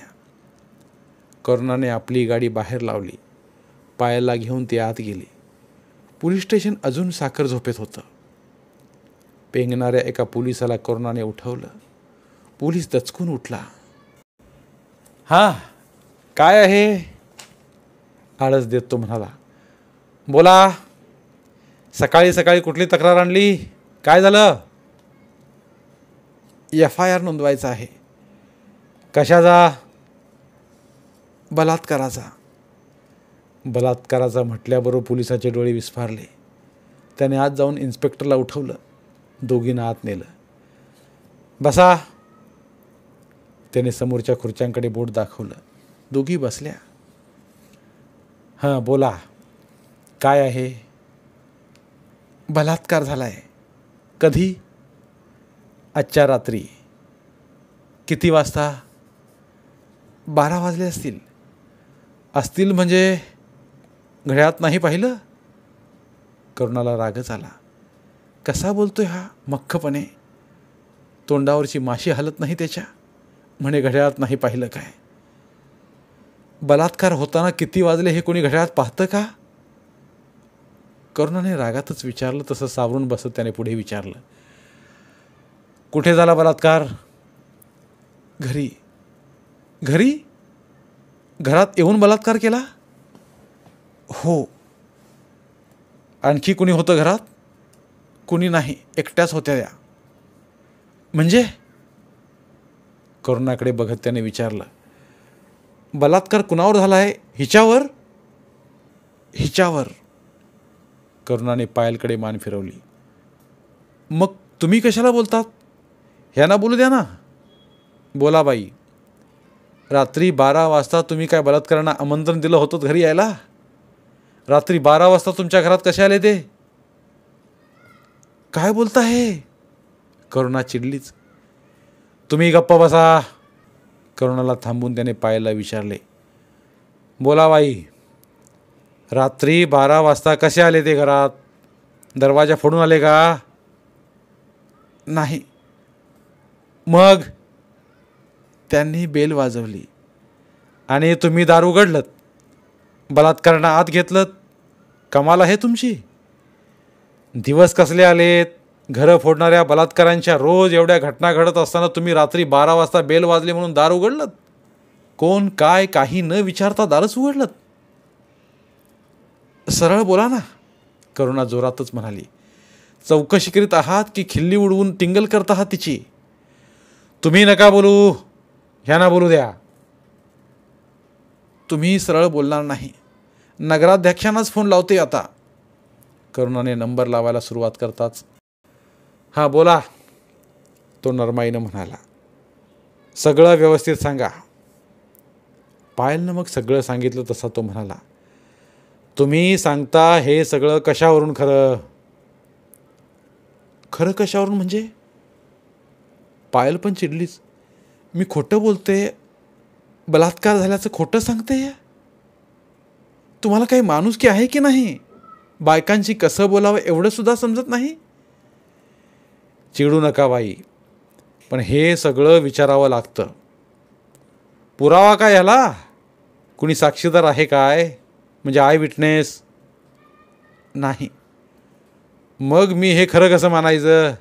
करुणाने आपली गाडी बाहेर लावली. पायलला घेऊन ती आत गेली. पोलीस स्टेशन अजून साखर झोपेत होतं. पेंगणाऱ्या एका पोलिसाला करुणाने उठवलं. पोलीस दचकून उठला. हां, काय आहे? आळस देत तो म्हणाला. बोला, सकाळी सकाळी कुठली तक्रार आणली? काय झालं? FIR नोंदवायचा आहे. कशाचा? बलात्काराचा. बलात्काराचा म्हटल्याबरोबर पोलिसाचे डोळे विस्फारले. त्याने आत जाऊन इन्स्पेक्टरला उठवलं. दोघींना आत नेलं. बसा. त्याने समोरच्या खुर्च्यांकडे बोट दाखवलं. दोघी बसल्या. हां, बोला, काय आहे? बलात्कार झालाय. कधी? आजच्या रात्री. किती वाजता? 12 वाजले असतील. असतील म्हणजे घड्याळात नाही पाहिलं? करुणाला रागच आला. कसा बोलतोय हा मख्खपणे. तोंडावरची माशी हलत नाही त्याच्या. म्हणे घड्याळात नाही पाहिलं काय? बलात्कार होताना किती वाजले हे कोणी घड्याळात पाहतं का? करुणाने रागातच विचारलं. तसं सावरून बसत त्याने पुढे विचारलं. कुठे झाला बलात्कार? घरी. घरी? घरात येऊन बलात्कार केला? हो. आणखी कुणी होतं घरात? कुणी नाही, एकट्याच होत्या त्या. म्हणजे? करुणाकडे बघत त्याने विचारलं. बलात्कार कुणावर झाला आहे? हिच्यावर? हिच्यावर. करुणाने पायलकडे मान फिरवली. मग तुम्ही कशाला बोलतात? ह्यांना बोलू द्या ना. बोला बाई, रात्री 12 वाजता तुम्ही काय बलात्कारांना आमंत्रण दिलं होतं घरी यायला? रात्री 12 वाजता तुमच्या घरात कसे आले ते? काय बोलता हे? करुणा चिडलीच. तुम्ही गप्प बसा. करुणाला थांबून त्याने पायलला विचारले. बोला बाई, रात्री 12 वाजता कसे आले ते घरात? दरवाजा फोडून आले का? नाही. मग? त्यांनी बेल वाजवली आणि तुम्ही दार उघडलत. बलात्कारांना आत घेतलं. कमाल आहे तुमची. दिवस कसले आलेत? घरं फोडणाऱ्या बलात्कारांच्या रोज एवढ्या घटना घडत असताना तुम्ही रात्री 12 वाजता बेल वाजली म्हणून दार उघडलत. कोण काय काही न विचारता दारच उघडलत. सरळ बोला ना. करुणा जोरातच म्हणाली. चौकशी करीत आहात की खिल्ली उडवून टिंगल करत आहात तिची? तुम्ही नका बोलू. ह्यांना बोलू द्या. तुम्ही सरळ बोलणार नाही. नगराध्यक्षांनाच फोन लावते आता. करुणाने नंबर लावायला सुरुवात करताच. हां, बोला, तो नरमाईनं म्हणाला. सगळं व्यवस्थित सांगा. पायलनं मग सगळं सांगितलं. तसा तो म्हणाला. तुम्ही सांगता हे सगळं कशावरून खरं? खरं कशावरून म्हणजे? पायल पण चिडलीच. मी खोटं बोलते? बलात्कार झाल्याचं खोटं सांगते? तुम्हाला काही माणुसकी आहे की नाही? बायकांची कसं बोलावं एवढं सुद्धा समजत नाही? चिडू नका बाई, पण हे सगळं विचारावं लागतं. पुरावा काय ह्याला? कुणी साक्षीदार आहे काय? म्हणजे आय विटनेस? नाही. मग मी हे खरं कसं मानायचं?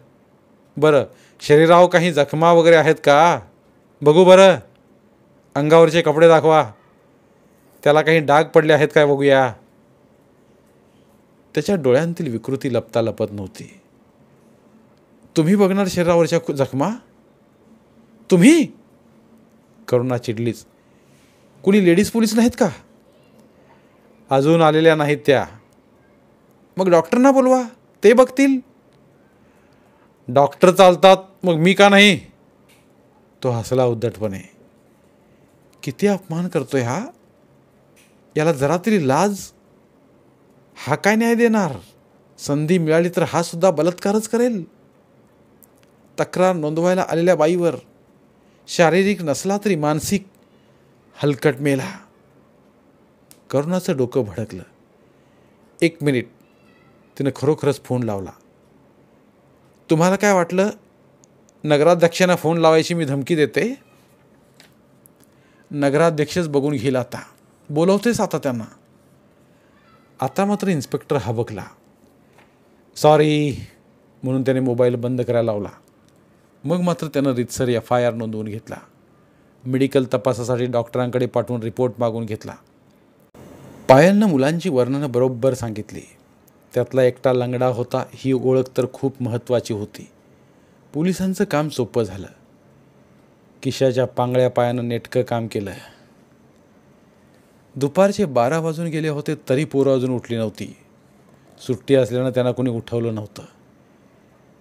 बरं, शरीरावर काही जखमा वगैरे आहेत का? बघू बरं. अंगावरचे कपडे दाखवा. त्याला काही डाग पडले आहेत काय बघूया. त्याच्या डोळ्यांतील विकृती लपता लपत नव्हती. तुम्ही बघणार शरीरावरच्या जखमा? तुम्ही? करुणा चिडलीच. कुणी लेडीज पोलीस नाहीत का? अजून आलेल्या नाहीत त्या. मग डॉक्टरना बोलवा, ते बघतील. डॉक्टर चालतात, मग मी का नाही? तो हसला उद्धटपणे. किती अपमान करतोय हा. याला जरा तरी लाज. हा काय न्याय देणार? संधी मिळाली तर हा सुद्धा बलात्कारच करेल. तक्रार नोंदवायला आलेल्या बाईवर शारीरिक नसला तरी मानसिक हलकट मेला. करुणाचं डोकं भडकलं. 1 मिनिट. तिनं खरोखरच फोन लावला. तुम्हाला काय वाटलं नगराध्यक्षांना फोन लावायची मी धमकी देते. नगराध्यक्षच बघून घेईल आता, बोलवतेच आता त्यांना. आता मात्र इन्स्पेक्टर हबकला. सॉरी म्हणून त्याने मोबाईल बंद करायला लावला. मग मात्र त्यानं रीतसर FIR नोंदवून घेतला. मेडिकल तपासासाठी डॉक्टरांकडे पाठवून रिपोर्ट मागून घेतला. पायलनं मुलांची वर्णनं बरोबर सांगितली. त्यातला एकटा लंगडा होता ही ओळख तर खूप महत्त्वाची होती. पोलिसांचं काम सोपं झालं. किशाच्या पांगळ्या पायानं नेटकं काम केलं. दुपारचे 12 वाजून गेले होते तरी पोरं अजून उठली नव्हती. सुट्टी असल्यानं त्यांना कोणी उठवलं नव्हतं.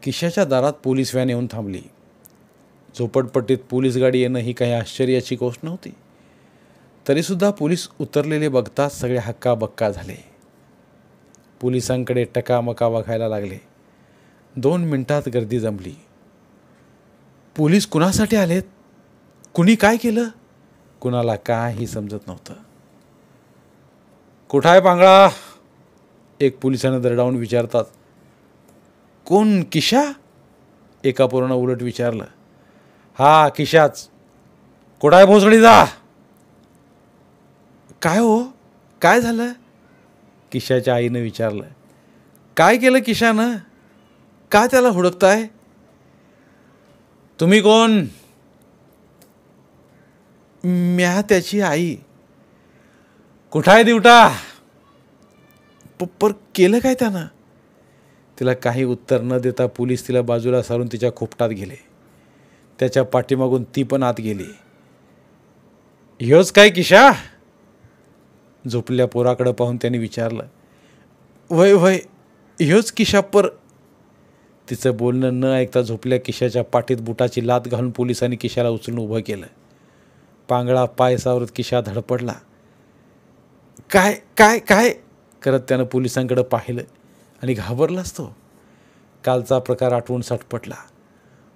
किशाच्या दारात पोलीस व्हॅन येऊन थांबली. झोपडपट्टीत पोलीस गाडी येणं ही काही आश्चर्याची गोष्ट नव्हती. तरीसुद्धा पोलीस उतरलेले बघताच सगळे हक्काबक्का झाले. पोलिसांकडे टकामका बघायला लागले. 2 मिनिटात गर्दी जमली. पोलीस कुणासाठी आलेत, कुणी काय केलं, कुणाला काही समजत नव्हतं. कुठं आहे पांगळा, एक पोलिसानं दरडावून विचारतात. कोण, किशा, एका पोरानं उलट विचारलं. हा किशाच. कुठं आहे भोसडीचा. काय हो, काय झालं, किशाच्या आईनं विचारलं. काय केलं किशानं, का त्याला हुडकताय. तुम्ही कोण. म्या त्याची आई. कुठं आहे दिवटा. पर केलं काय त्यानं. तिला काही उत्तर न देता पोलीस तिला बाजूला सारून तिच्या खोपटात गेले. त्याच्या पाठीमागून ती पण आत गेली. ह्योच काय किशा, झोपल्या पोराकडं पाहून त्यांनी विचारलं. वय वय ह्योच किशा. पर तिचं बोलणं न ऐकता झोपल्या किशाच्या पाठीत बुटाची लात घालून पोलिसांनी किशाला उचलून उभं केलं. पांगळा पाय सावरत किशा धडपडला. काय काय काय करत त्यानं पोलिसांकडं पाहिलं आणि घाबरलाच तो. कालचा प्रकार आठवून सटपटला.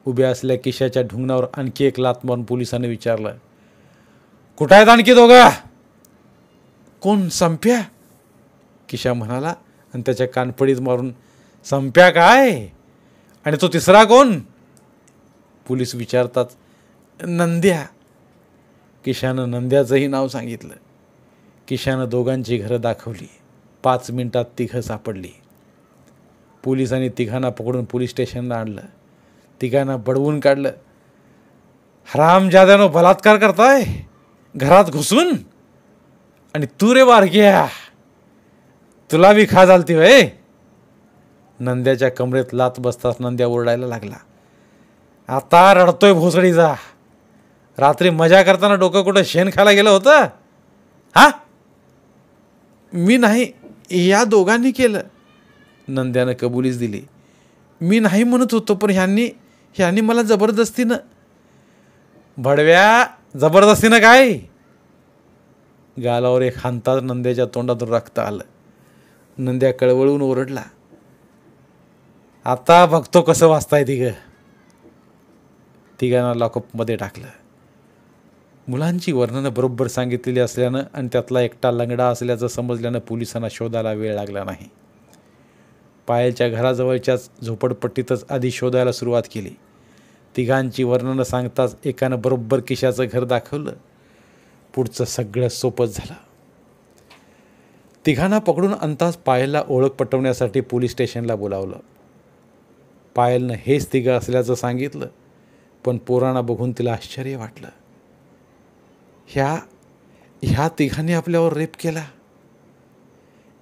उभ्या असलेल्या किशाच्या ढुंगणावर आणखी एक लात मारून पोलिसांनी विचारलं. कुठं आहेत आणखी दोघं. कोण, संप्या, किशा म्हणाला आणि त्याच्या कानफडीत मारून. संप्या काय, आणि तो तिसरा कोण, पोलीस विचारतात. नंद्या. किशानं नंद्याचंही नाव सांगितलं. किशानं दोघांची घरं दाखवली. 5 मिनिटात तिघं सापडली. पोलिसांनी तिघांना पकडून पोलीस स्टेशनला आणलं. तिघांना बडवून काढलं. हरामजाद्यानो बलात्कार करताय घरात घुसून, आणि तू रे बारक्या, तुला बी खा झालती वय. नंद्याच्या कमरेत लात बसताच नंद्या ओरडायला लागला. आता रडतोय भोसडीचा. रात्री मजा करताना डोकं कुठं शेण खायला गेलं होतं. हा, मी नाही, या दोघांनी केलं. नंद्यानं कबुलीच दिली. मी नाही म्हणत होतो, पण ह्यांनी मला जबरदस्तीनं. भडव्या, जबरदस्तीनं काय. गालावर एक हाणताच नंद्याच्या तोंडातून रक्त आलं. नंद्या कळवळून ओरडला. आता बघतो कसं वाचताय तिघं. तिघांना लॉकअपमध्ये टाकलं. मुलांची वर्णनं बरोबर सांगितलेली असल्यानं आणि त्यातला एकटा लंगडा असल्याचं समजल्यानं पोलिसांना शोधायला वेळ लागला नाही. पायलच्या घराजवळच्याच झोपडपट्टीतच आधी शोधायला सुरुवात केली. तिघांची वर्णनं सांगताच एकानं बरोबर किशाचं घर दाखवलं. पुढचं सगळं सोपंच झालं. तिघांना पकडून अंतास पायलला ओळख पटवण्यासाठी पोलीस स्टेशनला बोलावलं. पायलनं हेच तिघं असल्याचं सांगितलं, पण पोरांना बघून तिला आश्चर्य वाटलं. ह्या तिघांनी आपल्यावर रेप केला.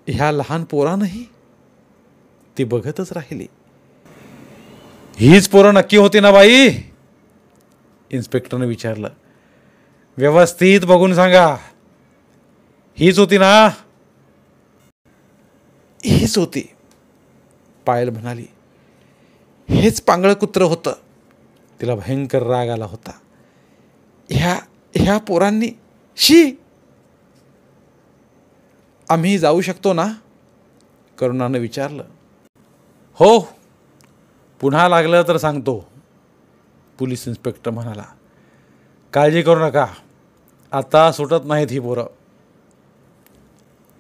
ह्या लहान पोरानंही. ती बघतच राहिली. हीच पोरं नक्की होती ना बाई, इन्स्पेक्टरनं विचारलं. व्यवस्थित बघून सांगा. हीच होती ना. हीच होती, पायल म्हणाली. हेच पांगळं कुत्र होतं. तिला भयंकर राग आला होता. ह्या पोरांनी. शी, आम्ही जाऊ शकतो ना, करुणानं विचारलं. हो, पुन्हा लागलं तर सांगतो, पोलीस इन्स्पेक्टर म्हणाला. काळजी करू नका, आता सुटत नाहीत ही पोरं.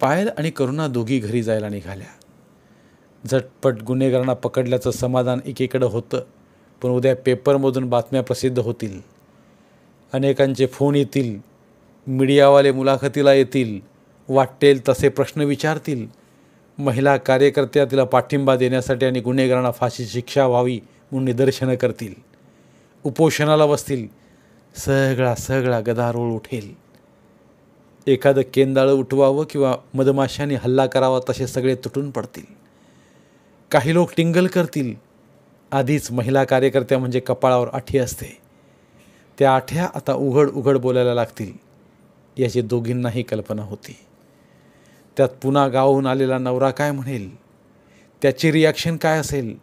पायल आणि करुणा दोघी घरी जायला निघाल्या. झटपट गुन्हेगारांना पकडल्याचं समाधान एकीकडं होतं, पण उद्या पेपरमधून बातम्या प्रसिद्ध होतील, अनेकांचे फोन येतील, मीडियावाले मुलाखतीला येतील, वाटेल तसे प्रश्न विचारतील, महिला कार्यकर्त्या तिला पाठिंबा देण्यासाठी आणि गुन्हेगारांना फाशी शिक्षा व्हावी म्हणून निदर्शनं करतील, उपोषणाला बसतील. सगळा गदारोळ उठेल. एखादं केंदाळं उठवावं किंवा मधमाशांनी हल्ला करावा तसे सगळे तुटून पडतील. काही लोक टिंगल करतील. आधीच महिला कार्यकर्त्या म्हणजे कपाळावर आठी असते, त्या आठ्या आता उघड बोलायला लागतील याची दोघींनाही कल्पना होती. त्यात पुन्हा गावाहून आलेला नवरा काय म्हणेल, त्याची रिॲक्शन काय असेल,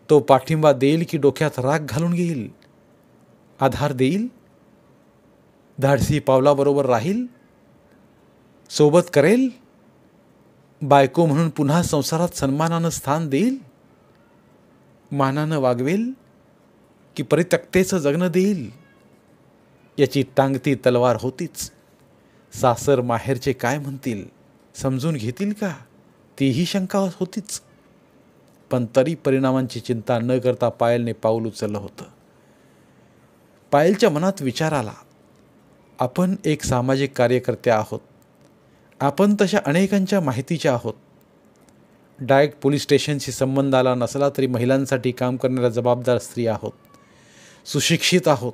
तो पाठिंबा देईल की डोक्यात राग घालून घेईल, आधार देईल, धाडसी पावलाबरोबर राहील, सोबत करेल, बायको म्हणून पुन्हा संसारात सन्मानानं स्थान देईल, मानानं वागवेल की परित्यक्तेचं जगणं देईल, याची टांगती तलवार होतीच. सासर माहेरचे काय म्हणतील, समजून घेतील का, तीही शंका होतीच. पण तरी परिणामांची चिंता न करता पायलने पाऊल उचललं होतं. पायलच्या मनात विचार आला, आपण एक सामाजिक कार्यकर्ते आहोत, आपण तशा अनेकांच्या माहितीच्या आहोत. डायरेक्ट पोलीस स्टेशनशी संबंध आला नसला तरी महिलांसाठी काम करणाऱ्या जबाबदार स्त्री आहोत, सुशिक्षित आहोत,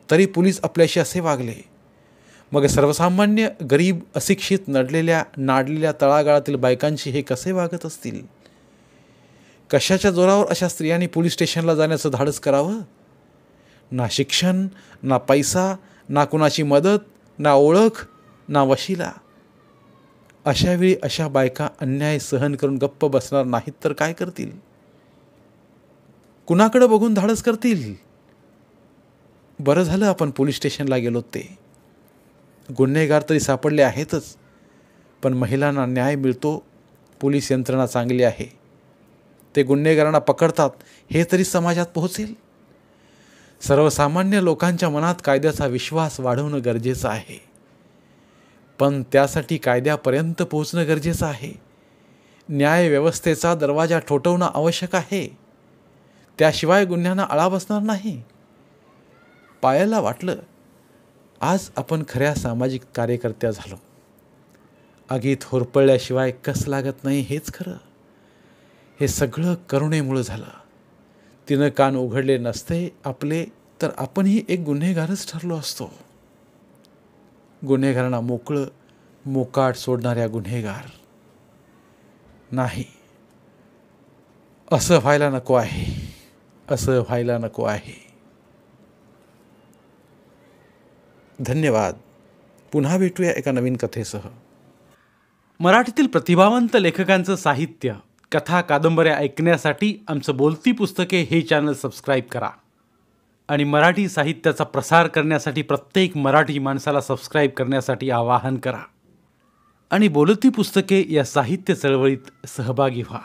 तरी पोलीस आपल्याशी असे वागले. मग सर्वसामान्य गरीब अशिक्षित नाडलेल्या तळागाळातील बायकांशी हे कसे वागत असतील? कशाच्या जोरावर अशा स्त्रियांनी पोलीस स्टेशनला जाण्याचं धाडस करावं? ना शिक्षण, ना पैसा, ना कुणाची मदत, ना ओळख, ना वशिला. अशावेळी अशा बायका अन्याय सहन करून गप्प बसणार नाहीत तर काय करतील? कुणाकडे बघून धाडस करतील? बरं झालं आपण पोलीस स्टेशनला गेलो. ते गुन्हेगार तरी सापडले आहेतच, पण महिलांना न्याय मिळतो, पोलीस यंत्रणा चांगली आहे, ते गुन्हेगारांना पकडतात हे तरी समाजात पोहोचेल. सर्वसामान्य लोकांच्या मनात कायद्याचा विश्वास वाढवणं गरजेचं आहे, पण त्यासाठी कायद्यापर्यंत पोहोचणं गरजेचं आहे. न्यायव्यवस्थेचा दरवाजा ठोठवणं आवश्यक आहे, त्याशिवाय गुन्ह्यांना आळा बसणार नाही. पायलला वाटलं, आज आपण खऱ्या सामाजिक कार्यकर्त्या झालो. आगीत होरपळल्याशिवाय कस लागत नाही हेच खरं. हे सगळं करुणेमुळं झालं. तिनं कान उघडले नसते आपले तर आपणही एक गुन्हेगारच ठरलो असतो. गुन्हेगारांना मोकाट सोडणाऱ्या गुन्हेगार नाही. असं व्हायला नको आहे, असं व्हायला नको आहे. धन्यवाद. पुन्हा भेटूया एका नवीन कथेसह. मराठीतील प्रतिभावंत लेखकांचं साहित्य, कथा, कादंबऱ्या ऐकण्यासाठी आमचं बोलती पुस्तके हे चॅनल सबस्क्राईब करा आणि मराठी साहित्याचा प्रसार करण्यासाठी प्रत्येक मराठी माणसाला सबस्क्राईब करण्यासाठी आवाहन करा आणि बोलती पुस्तके या साहित्य चळवळीत सहभागी व्हा.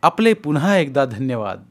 आपले पुन्हा एकदा धन्यवाद.